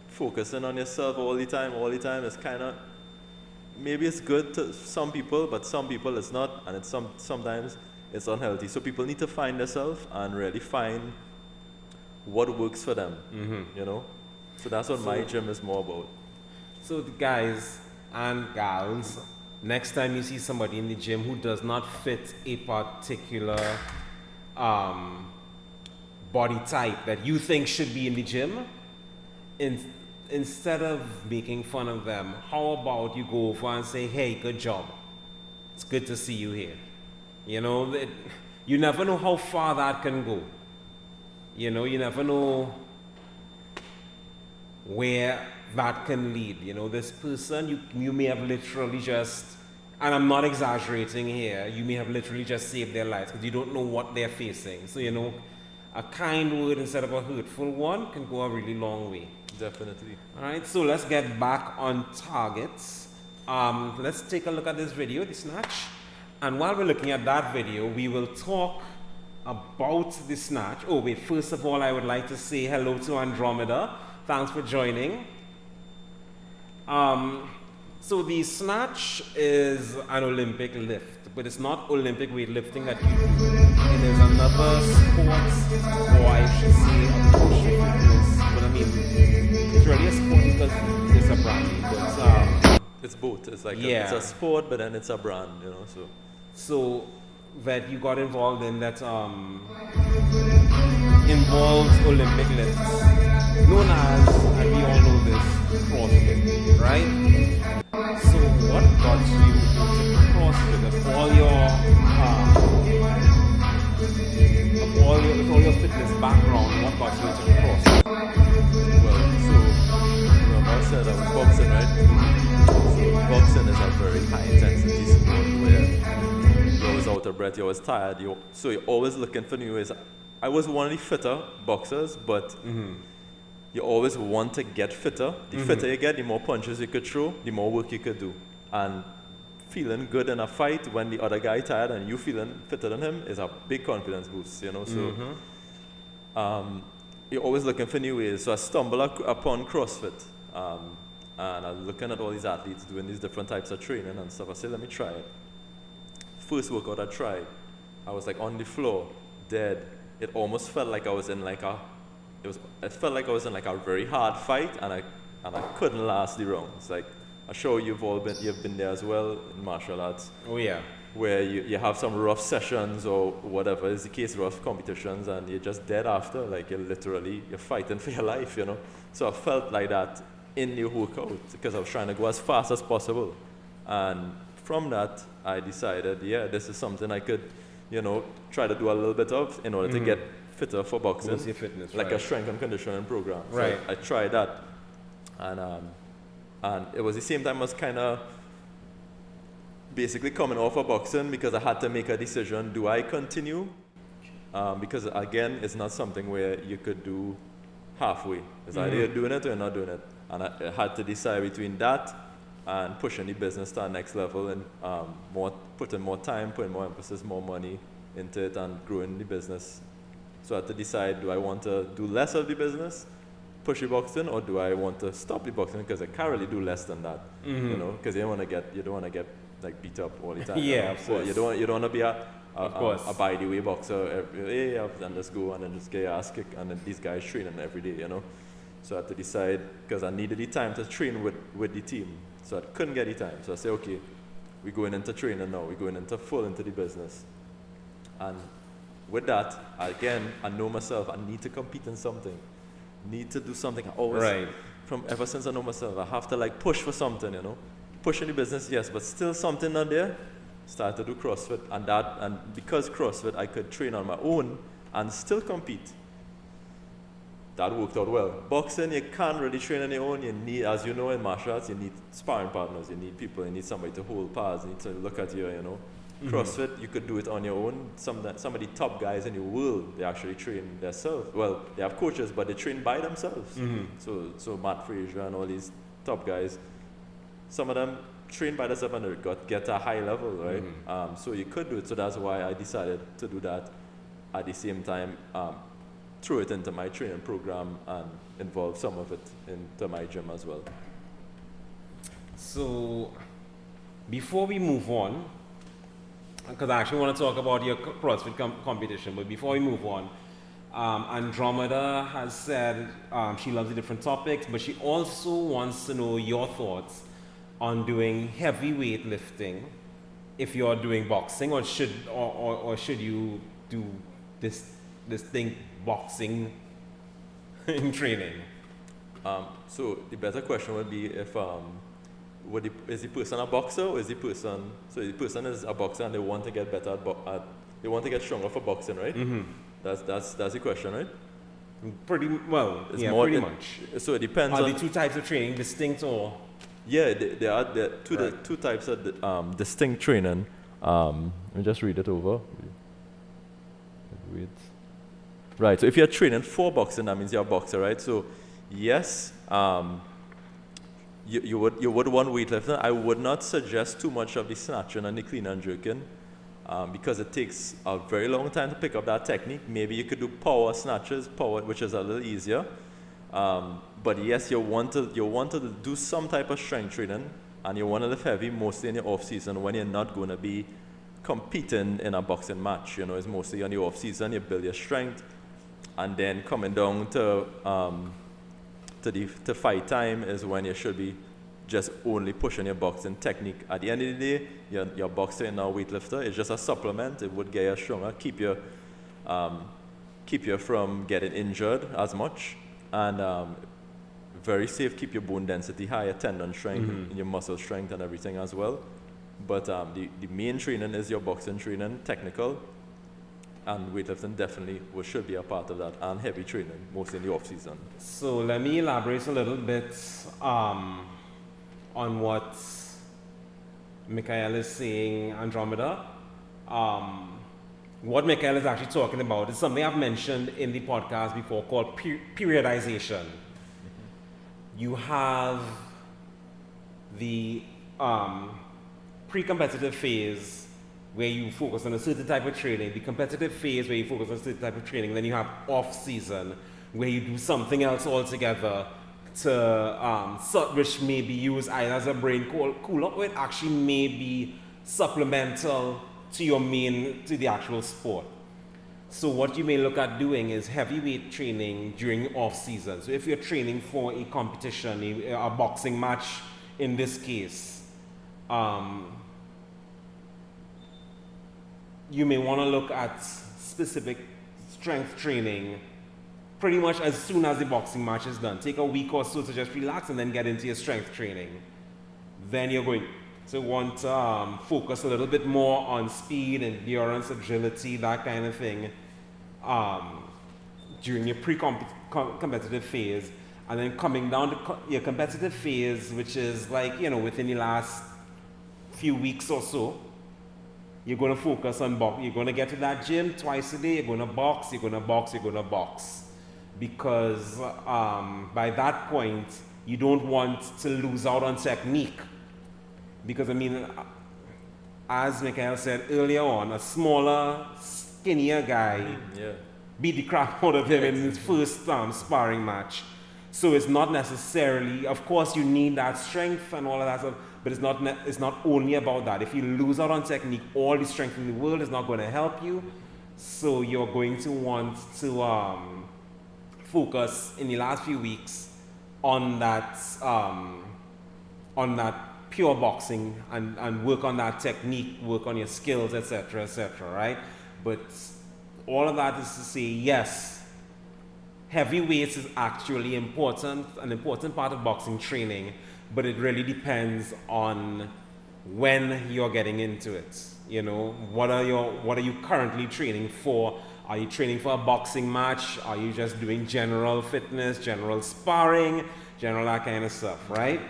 Focusing on yourself all the time is kind of, maybe it's good to some people, but some people it's not, and it's sometimes it's unhealthy. So people need to find themselves and really find what works for them, you know? So that's what my gym is more about. So the guys and gals, next time you see somebody in the gym who does not fit a particular body type that you think should be in the gym, instead of making fun of them, how about you go over and say, hey, good job. It's good to see you here. You know, you never know how far that can go. You know, you never know where that can lead. You know, this person, you may have literally just, and I'm not exaggerating here, you may have literally just saved their lives because you don't know what they're facing. So, you know, a kind word instead of a hurtful one can go a really long way. Definitely. All right, so let's get back on targets. Let's take a look at this video, the snatch. And while we're looking at that video, we will talk about the snatch. Oh wait, first of all, I would like to say hello to Andromeda. Thanks for joining. So the snatch is an Olympic lift, but it's not Olympic weightlifting that you do. It is another sport, or I should say a portion of fitness. But I mean, it's really a sport because it's a brand. But, it's both. It's like it's a sport, but then it's a brand, you know. So that you got involved in that involves Olympic lifts, known as, and we all know this, CrossFit, right? So what got you into CrossFit? Of all your fitness background, what got you into CrossFit? Well, so remember I said I was boxing, right? So boxing is a very high intensity sport where you're always out of breath, you're always tired, so you're always looking for new ways. I was one of the fitter boxers, but you always want to get fitter. The fitter you get, the more punches you could throw, the more work you could do. And feeling good in a fight when the other guy tired and you feeling fitter than him is a big confidence boost, you know. So you're always looking for new ways. So I stumbled upon CrossFit, and I was looking at all these athletes doing these different types of training and stuff. I said, let me try it. First workout I tried, I was like on the floor, dead. It almost felt like I was in like it felt like I was in like a very hard fight, and I couldn't last the rounds. Like, I'm sure you've been there as well in martial arts. Oh yeah. Where you have some rough sessions or whatever is the case, rough competitions, and you're just dead after. Like, you're fighting for your life, you know. So I felt like that in the workout because I was trying to go as fast as possible. And from that, I decided, this is something I could, you know, try to do a little bit of in order to get fitter for boxing. Fitness, like a strength and conditioning program. So right. I tried that, and it was the same time I was kind of basically coming off of boxing because I had to make a decision. Do I continue? Because again, it's not something where you could do halfway. It's either you're doing it or you're not doing it. And I had to decide between that and pushing the business to the next level and putting more time, putting more emphasis, more money into it and growing the business. So I had to decide, do I want to do less of the business, push the boxing, or do I want to stop the boxing because I can't really do less than that, you know, because you don't want to get like beat up all the time. Yeah, of course. You don't want to be a by the way boxer and just go and then just get your ass kicked, and then these guys training every day, you know. So I had to decide because I needed the time to train with the team. So I couldn't get the time. So I said, okay, we're going into training now. We're going into the business. And with that, again, I know myself. I need to compete in something. Need to do something. I always, ever since I know myself, I have to like push for something, you know. Push in the business, yes, but still something not there. Start to do CrossFit, and because CrossFit, I could train on my own and still compete. That worked out well. Boxing, you can't really train on your own. You need, as you know, in martial arts, you need sparring partners. You need people. You need somebody to hold pads. You need to look at you, you know. CrossFit, you could do it on your own. Some of the top guys in the world, they actually train themselves. Well, they have coaches, but they train by themselves. So Matt Frazier and all these top guys, some of them train by themselves and they get a high level, right? So you could do it. So that's why I decided to do that. At the same time, throw it into my training program and involve some of it into my gym as well. So before we move on, because I actually want to talk about your CrossFit competition, but before we move on, Andromeda has said she loves the different topics, but she also wants to know your thoughts on doing heavy weightlifting if you're doing boxing, or should you do this thing boxing in training? So the better question would be if is the person a boxer, or is the person is a boxer and they want to get better they want to get stronger for boxing, right? That's the question, right? Pretty much. So it depends. Are the two types of training distinct, or? Yeah, there are two types of distinct training. Let me just read it over. Right, so if you're training for boxing, that means you're a boxer, right? So, yes, you would want weightlifting. I would not suggest too much of the snatching and the clean and jerking because it takes a very long time to pick up that technique. Maybe you could do power snatches, which is a little easier. But yes, you want to do some type of strength training, and you want to lift heavy mostly in your off season when you're not going to be competing in a boxing match. You know, it's mostly on your off season. You build your strength. And then coming down to fight time is when you should be just only pushing your boxing technique. At the end of the day, your boxer and now weightlifter is just a supplement. It would get you stronger, keep you from getting injured as much, and very safe. Keep your bone density high, your tendon strength, and your muscle strength, and everything as well. But the main training is your boxing training, technical. And weightlifting definitely should be a part of that, and heavy training, mostly in the off season. So let me elaborate a little bit on what Mikhail is saying Andromeda. What Mikhail is actually talking about is something I've mentioned in the podcast before called periodization. You have the pre-competitive phase where you focus on a certain type of training, the competitive phase where you focus on a certain type of training, then you have off-season where you do something else altogether which may be used either as a brain cooler or it actually may be supplemental to the actual sport. So what you may look at doing is heavyweight training during off-season. So if you're training for a competition, a boxing match in this case, you may want to look at specific strength training pretty much as soon as the boxing match is done. Take a week or so to just relax and then get into your strength training. Then you're going to want to focus a little bit more on speed, endurance, agility, that kind of thing during your pre-competitive phase. And then coming down to your competitive phase, which is like, within the last few weeks or so, you're going to focus on box. You're going to get to that gym twice a day. You're going to box, you're going to box, you're going to box. Because by that point, you don't want to lose out on technique. Because, as Mikhail said earlier on, a smaller, skinnier guy beat the crap out of him in his first sparring match. So it's not necessarily, of course, you need that strength and all of that stuff, but it's not only about that. If you lose out on technique, all the strength in the world is not going to help you. So you're going to want to focus in the last few weeks on that pure boxing and work on that technique, work on your skills, etc., right? But all of that is to say, yes, heavyweights is actually an important part of boxing training, but it really depends on when you're getting into it. What are you currently training for? Are you training for a boxing match? Are you just doing general fitness, general sparring, general that kind of stuff, right?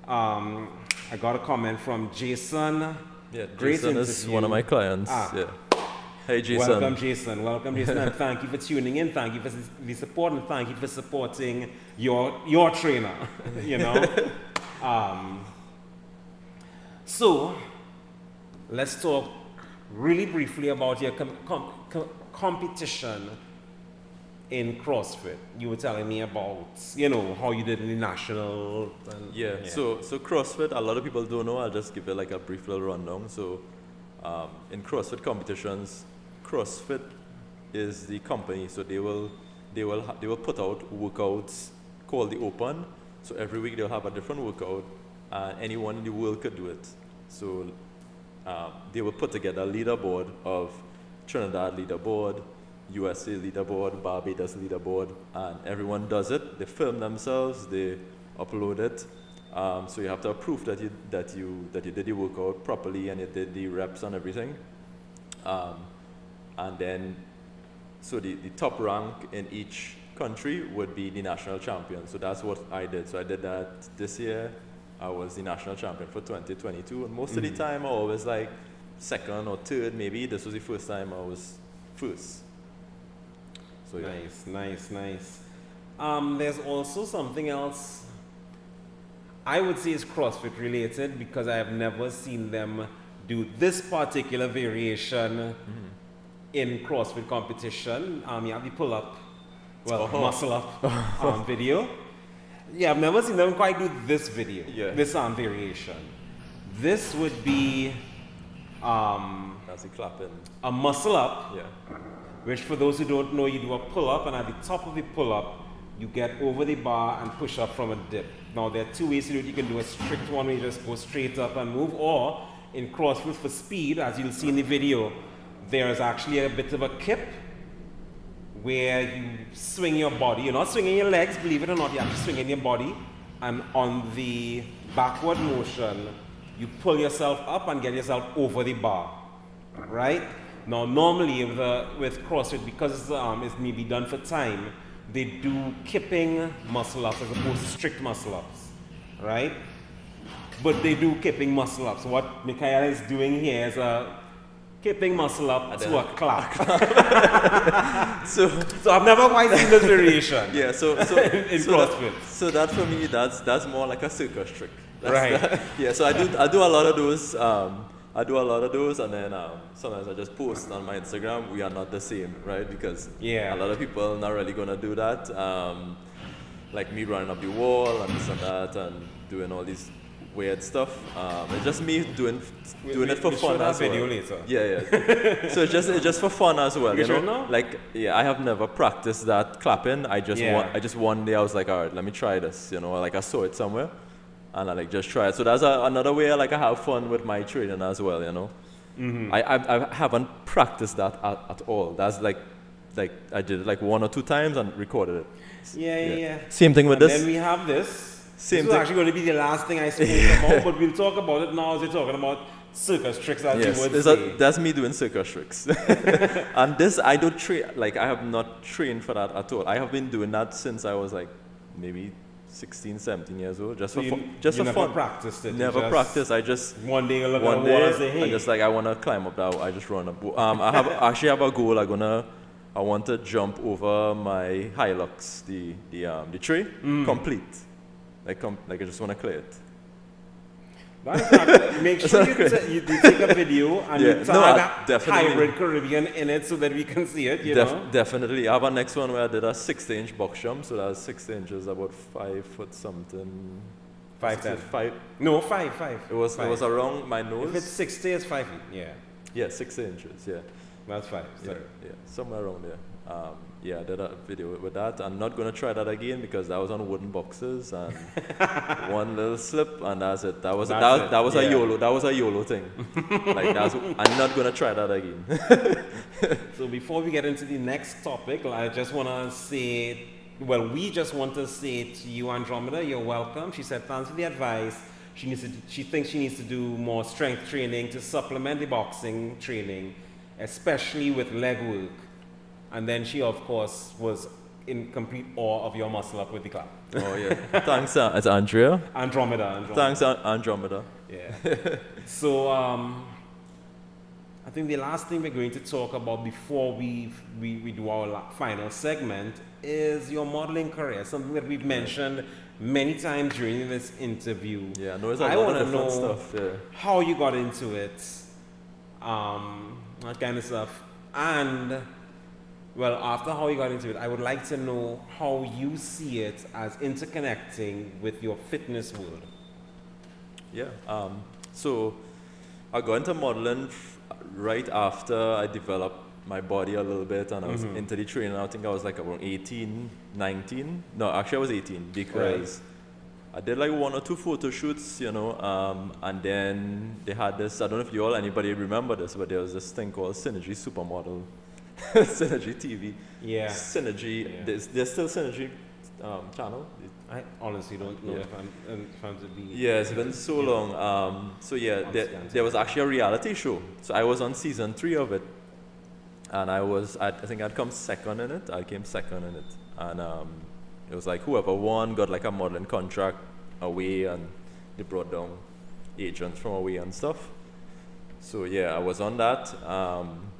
I got a comment from Jason. Yeah, Great Jason is interview. one of my clients. Yeah. Hey, Jason. Welcome, Jason, and thank you for tuning in. Thank you for the support, and thank you for supporting your trainer. So, let's talk really briefly about your competition in CrossFit. You were telling me about, how you did in the national. So CrossFit, a lot of people don't know. I'll just give it like a brief little rundown. So, in CrossFit competitions, CrossFit is the company. So they will put out workouts called the Open. So every week they'll have a different workout, and anyone in the world could do it. So they will put together a leaderboard of Trinidad leaderboard, USA leaderboard, Barbados leaderboard, and everyone does it. They film themselves, they upload it. So you have to prove that you did the workout properly and you did the reps and everything. And then, so the top rank in each country would be the national champion. So that's what I did. So I did that this year. I was the national champion for 2022, and most of the time I was like second or third. Maybe this was the first time I was first. So yeah. Nice. There's also something else I would say is CrossFit related, because I have never seen them do this particular variation in CrossFit competition. You have the pull-up, muscle up video. Yeah, I've never seen them quite do this video, this variation. This would be that's a clapping. A muscle up, which for those who don't know, you do a pull-up, and at the top of the pull-up, you get over the bar and push up from a dip. Now, there are two ways to do it. You can do a strict one where you just go straight up and move, or in CrossFit for speed, as you'll see in the video, there is actually a bit of a kip where you swing your body. You're not swinging your legs, believe it or not, you're actually swinging your body, and on the backward motion, you pull yourself up and get yourself over the bar, right? Now, normally with CrossFit, because it may be done for time, they do kipping muscle ups as opposed to strict muscle ups, right? but they do kipping muscle ups. What Mikhail is doing here is kipping muscle up to a clap. so I've never quite seen this variation. Yeah, so in CrossFit. So that for me, that's more like a circus trick. Right. Yeah, so I do a lot of those. I do a lot of those, and then sometimes I just post on my Instagram. We are not the same, right? Because a lot of people are not really gonna do that. Like me running up the wall and this and that, and doing all these weird stuff. It's just me doing it for fun as well. Video later. Yeah. So it's just for fun as well. You know? Like I have never practiced that clapping. I just one day I was like, all right, let me try this. Like I saw it somewhere, and I like just try it. So that's another way I have fun with my training as well. Mm-hmm. I haven't practiced that at all. That's like I did it like 1 or 2 times and recorded it. Yeah. Same thing with and this. Then we have this. Same this is actually going to be the last thing I spoke about, but we'll talk about it now as we're talking about circus tricks, as you would say. That's me doing circus tricks. And this, I don't train, like I have not trained for that at all. I have been doing that since I was like maybe 16, 17 years old, just for fun. You never practiced it? Never practiced. I just, one day you look at the wall and say, hey. I just like, I want to climb up that, I just run up. I actually have a goal. I want to jump over my Hilux, the tree, complete. Like I just want to clear it. Make sure you take a video and you tag Hybrid Caribbean in it so that we can see it. Definitely. I have a next one where I did a 60-inch box jump. So that's 60 inches, about 5 foot something. 5'10". 5. No, 5. It was around my nose. If it's 60, it's 5 feet. Yeah. Yeah, 60 inches. Yeah. That's 5. Sorry. Yeah, somewhere around there. I did a video with that. I'm not going to try that again because that was on wooden boxes and one little slip and that's it. That was a YOLO. That was a YOLO thing. I'm not going to try that again. So before we get into the next topic, I just want to say, we just want to say to you, Andromeda, you're welcome. She said thanks for the advice. She thinks she needs to do more strength training to supplement the boxing training, especially with leg work. And then she, of course, was in complete awe of your muscle up with the clap. Oh, yeah. Thanks, it's Andrea. Andromeda. Thanks, Andromeda. Yeah. So, I think the last thing we're going to talk about before we do our final segment is your modeling career, something that we've mentioned many times during this interview. Yeah, no, I want to know stuff, how you got into it, that kind of stuff. And, after how you got into it, I would like to know how you see it as interconnecting with your fitness world. Yeah, so I got into modeling right after I developed my body a little bit and I was into the training. I think I was like around 18, 19. No, actually I was 18 because I did like 1 or 2 photo shoots, and then they had this, I don't know if anybody remember this, but there was this thing called Synergy Supermodel. Synergy TV. Yeah. Synergy. Yeah. There's still Synergy channel. I honestly don't know if I'm to be. Yeah, it's been so long. There was actually a reality show. So I was on season 3 of it, and I think I'd come second in it. I came second in it, and it was like whoever won got like a modeling contract away, and they brought down agents from away and stuff. So I was on that.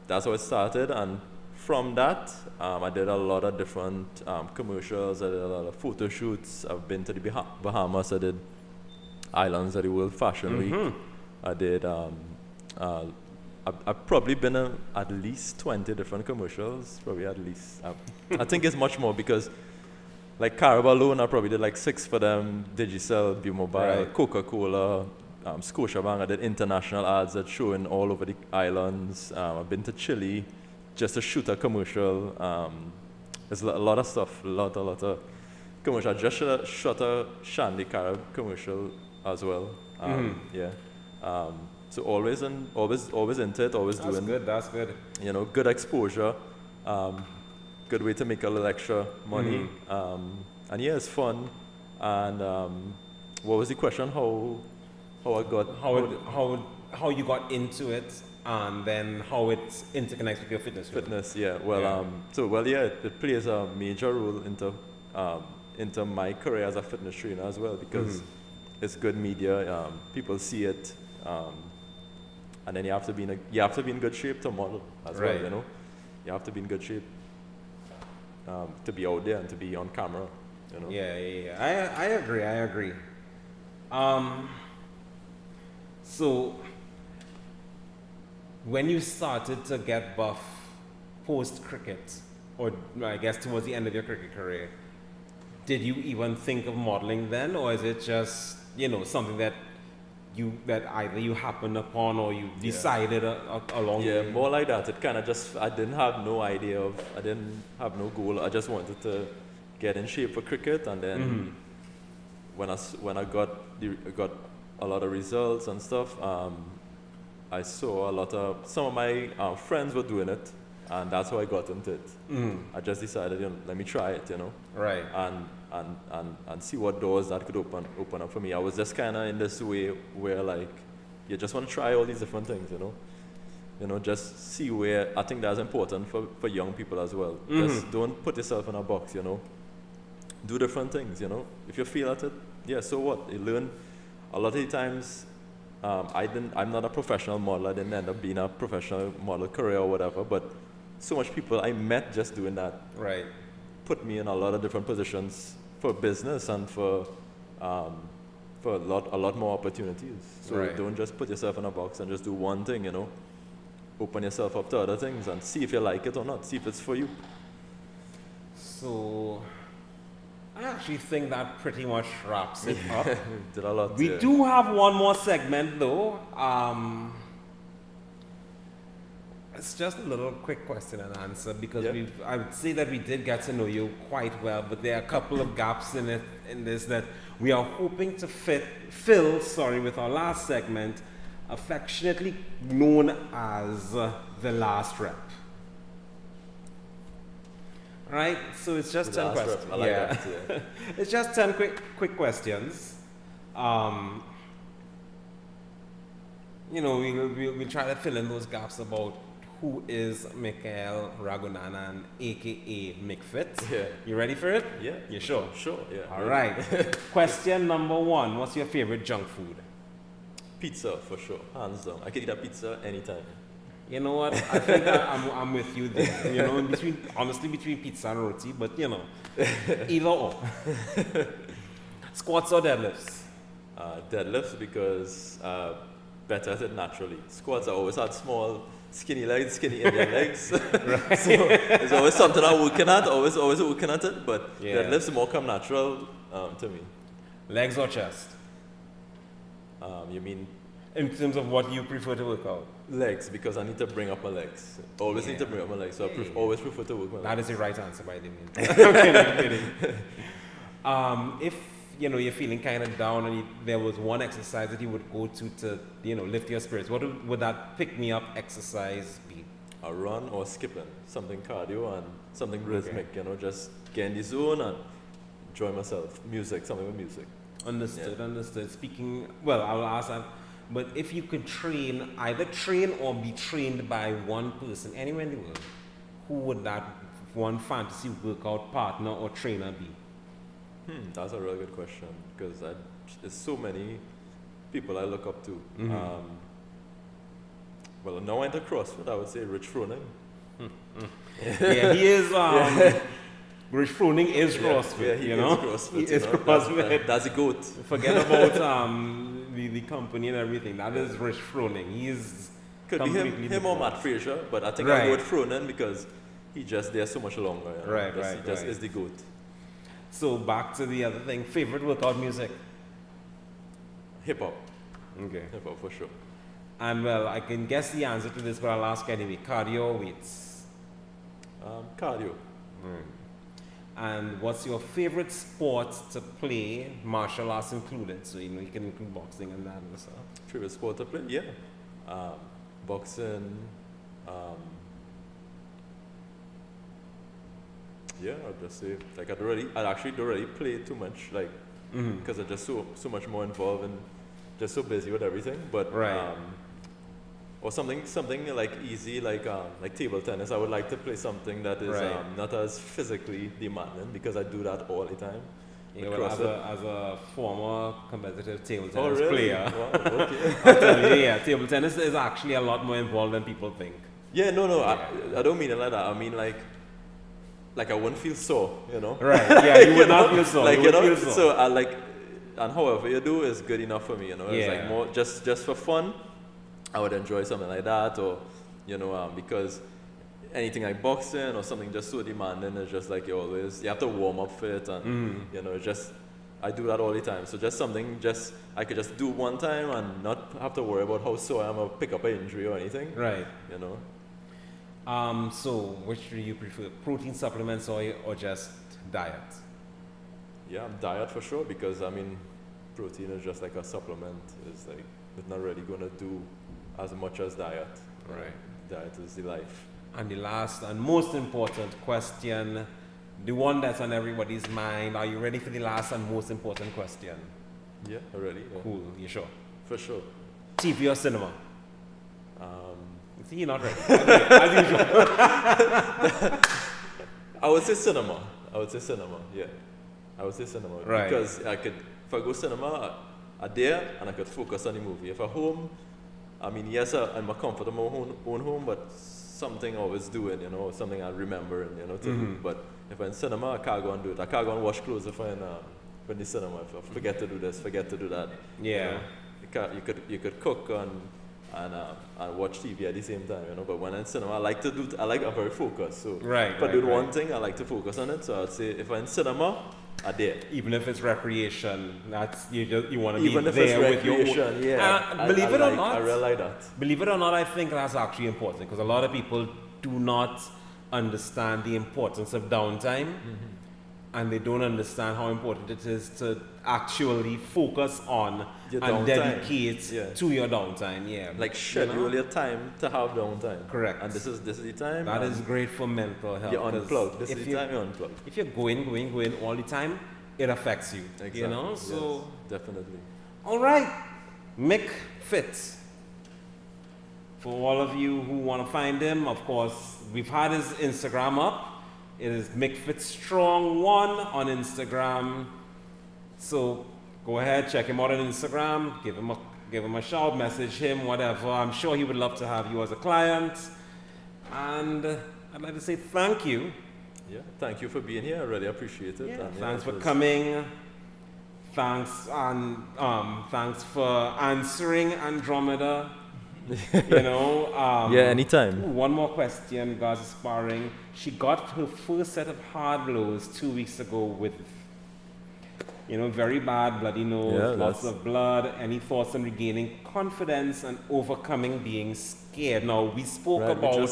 That's how it started, and from that, I did a lot of different commercials. I did a lot of photo shoots. I've been to the Bahamas. I did islands at the World Fashion Week. I did. I've probably been in at least 20 different commercials. Probably at least. I think it's much more because, like Carabao alone, I probably did like 6 for them. Digicel, B-Mobile, Coca-Cola. Scotiabank. I did international ads that showing all over the islands. I've been to Chile just to shoot a commercial. There's a lot of stuff, a lot of commercial. I just shot a Shandy Carib commercial as well. So always into it, always doing. That's good. Good exposure. Good way to make a little extra money. And it's fun. And what was the question? How you got into it, and then how it interconnects with your fitness. It plays a major role into my career as a fitness trainer as well, because it's good media. People see it, and then you have to be in good shape to model as well. You know, you have to be in good shape to be out there and to be on camera. You know. Yeah. I agree. So when you started to get buff post cricket, or I guess towards the end of your cricket career, did you even think of modeling then, or is it just, you know, something that either you happened upon or you decided along the way? Yeah, more like that. It kind of just, I didn't have no goal. I just wanted to get in shape for cricket, and then when I got a lot of results and stuff, I saw some of my friends were doing it, and that's how I got into it. I just decided, you know, let me try it, you know. Right. And see what doors that could open up for me. I was just kind of in this way where, like, you just want to try all these different things, you know. You know, just see where, I think that's important for young people as well. Just don't put yourself in a box, you know. Do different things, you know. If you feel at it, yeah, so what? You learn. A lot of the times, I'm not a professional model. I didn't end up being a professional model career or whatever, but so much people I met just doing that. Right. Put me in a lot of different positions for business and for a lot more opportunities. So don't just put yourself in a box and just do one thing, you know. Open yourself up to other things and see if you like it or not. See if it's for you. So I actually think that pretty much wraps it up. Did a lot. We do have one more segment though. It's just a little quick question and answer because I would say that we did get to know you quite well, but there are a couple of gaps in this that we are hoping to fill with our last segment, affectionately known as the last rep. Right, so it's just 10 questions. I like that, yeah. It's just 10 quick questions. You know, we'll try to fill in those gaps about who is Mikhail Ragoonanan, aka McFit. Yeah. You ready for it? Yeah. You sure? Sure, yeah. All right. Question number 1. What's your favorite junk food? Pizza, for sure. Hands down. I can eat a pizza anytime. You know what? I think I'm with you there. You know, between pizza and roti, but you know, either or. Squats or deadlifts? Deadlifts because better at it naturally. Squats I always had small, skinny legs, skinny Indian legs. Right. So there's always something I'm working at. Always working at it. But deadlifts more come natural to me. Legs or chest? You mean? In terms of what you prefer to work out? Legs, because I need to bring up my legs. Always need to bring up my legs, so I always prefer to work my legs. That is the right answer, by the way. I'm kidding. If you know you're feeling kind of down and there was one exercise that you would go to lift your spirits, what would that pick me up exercise be? A run or skipping, something cardio and something rhythmic. You know, just get in the zone and enjoy myself. Music, something with music. Understood. I'll ask that. But if you could either train or be trained by one person anywhere in the world, who would that one fantasy workout partner or trainer be? That's a really good question because there's so many people I look up to. Well, now into CrossFit, I would say Rich Froning. Yeah, he is. Rich Froning is CrossFit. He is CrossFit. He is CrossFit. That's a goat. Forget about the company and everything. That is Rich Froning. He is could be him or Matt Frazier, but I think I go with Froning because he just there so much longer. You know? He just is the goat. So back to the other thing. Favorite workout music? Hip hop. Okay. Hip hop for sure. And well, I can guess the answer to this, but I'll ask anyway. Cardio or weights? Cardio. And what's your favorite sport to play, martial arts included? So, you know, you can include boxing and that and stuff. Favorite sport to play? Yeah. Boxing. Yeah, I'll just say, like, I actually don't really play too much, like, because I'm just so much more involved and just so busy with everything. But, or something like easy, like table tennis. I would like to play something that is not as physically demanding because I do that all the time. Yeah, well, as a former competitive table tennis really? player, Wow, okay. I'll tell you, yeah, table tennis is actually a lot more involved than people think. Yeah, no, Yeah. I don't mean it like that. I mean like I wouldn't feel sore, you know? Right, yeah, you would not feel sore. Like, you know, so I like, and however you do is good enough for me, you know? It's like more, just for fun, I would enjoy something like that, or, you know, because anything like boxing or something just so demanding, it's just like you have to warm up for it, and, you know, I do that all the time. So just something, I could just do one time and not have to worry about how sore I am or pick up an injury or anything. Right. You know? So which do you prefer, protein supplements or just diet? Yeah, diet for sure, because I mean, protein is just like a supplement. It's like, it's not really going to do as much as diet. Right. Diet is the life. And the last and most important question, the one that's on everybody's mind. Are you ready for the last and most important question? Yeah, already. Yeah. Cool, you sure? For sure. TV or cinema? See, you're not ready. Okay, as usual. I would say cinema, yeah. I would say cinema. Right. Because if I go cinema, I'm there and I could focus on the movie. If I'm home, I mean, yes, I'm a comfortable own home, but something I always doing, you know, something I remember, and, you know, to do. But if I'm in cinema, I can't go and do it. I can't go and wash clothes if I'm in the cinema. If I forget to do this, forget to do that. Yeah. You know, you could cook and watch TV at the same time, you know. But when I'm in cinema, I'm very focused. So if I do one thing, I like to focus on it. So I'd say if I'm in cinema, I'm there. Even if it's recreation, that's you want to be there with your recreation, yeah. Believe it or not, I really like that. Believe it or not, I think that's actually important, because a lot of people do not understand the importance of downtime, and they don't understand how important it is to actually focus on your and downtime. dedicate to your downtime. Yeah, like schedule your time to have downtime. Correct. And this is the time. That is great for mental health. You unplug. This is the time you unplug. If you're going all the time, it affects you. Exactly. You know, so yes, definitely. All right, Mick Fit. For all of you who want to find him, of course, we've had his Instagram up. It is McFitStrong1 on Instagram. So go ahead, check him out on Instagram. Give him a shout, message him, whatever. I'm sure he would love to have you as a client. And I'd like to say thank you. Yeah, thank you for being here. I really appreciate it. Yeah, and thanks for coming. Thanks for answering Andromeda. You know. Yeah, anytime. One more question, guys. Sparring. She got her first set of hard blows 2 weeks ago with, you know, very bad bloody nose, lots of blood. Any thoughts on regaining confidence and overcoming being scared? Now, we spoke about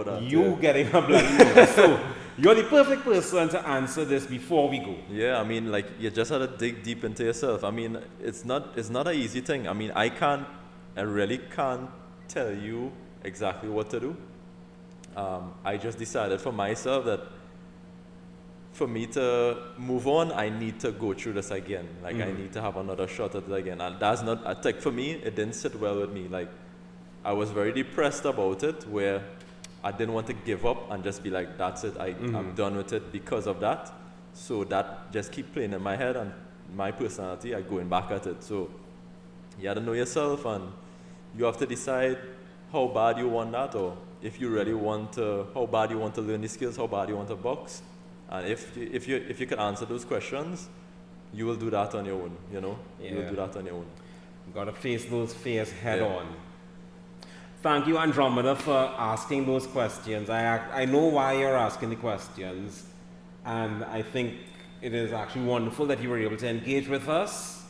that, you getting a bloody nose. So, you're the perfect person to answer this before we go. Yeah, I mean, like, you just had to dig deep into yourself. I mean, it's not an easy thing. I mean, I really can't tell you exactly what to do. I just decided for myself that for me to move on, I need to go through this again. Like, I need to have another shot at it again. And that's not, I think for me, it didn't sit well with me. Like, I was very depressed about it, where I didn't want to give up and just be like, that's it, I'm done with it because of that. So that just keep playing in my head, and my personality, I going back at it. So you have to know yourself, and you have to decide how bad you want that, or if you really want to, how bad you want to learn the skills, how bad you want to box. And if you can answer those questions, you will do that on your own, you know? Yeah. You will do that on your own. You gotta face those fears head on. Thank you, Andromeda, for asking those questions. I know why you're asking the questions, and I think it is actually wonderful that you were able to engage with us.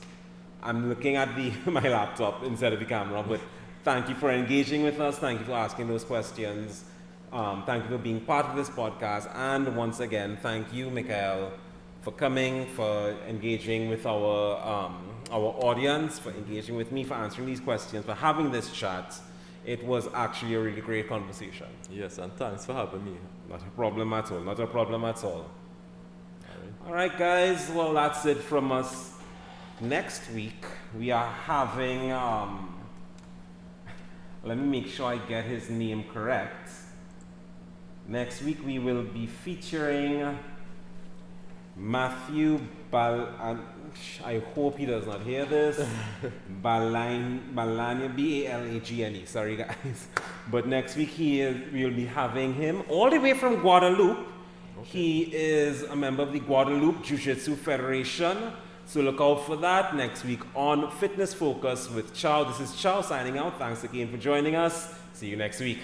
I'm looking at my laptop instead of the camera, but thank you for engaging with us. Thank you for asking those questions. Thank you for being part of this podcast. And once again, thank you, Mikhail, for coming, for engaging with our audience, for engaging with me, for answering these questions, for having this chat. It was actually a really great conversation. Yes, and thanks for having me. Not a problem at all. Not a problem at all. All right, guys. Well, that's it from us. Next week, we are having... let me make sure I get his name correct. Next week, we will be featuring Matthew I hope he does not hear this. Balania, Balagne. Sorry, guys. But next week we'll be having him all the way from Guadeloupe. Okay. He is a member of the Guadeloupe Jiu-Jitsu Federation. So look out for that next week on Fitness Focus with Chau. This is Chau signing out. Thanks again for joining us. See you next week.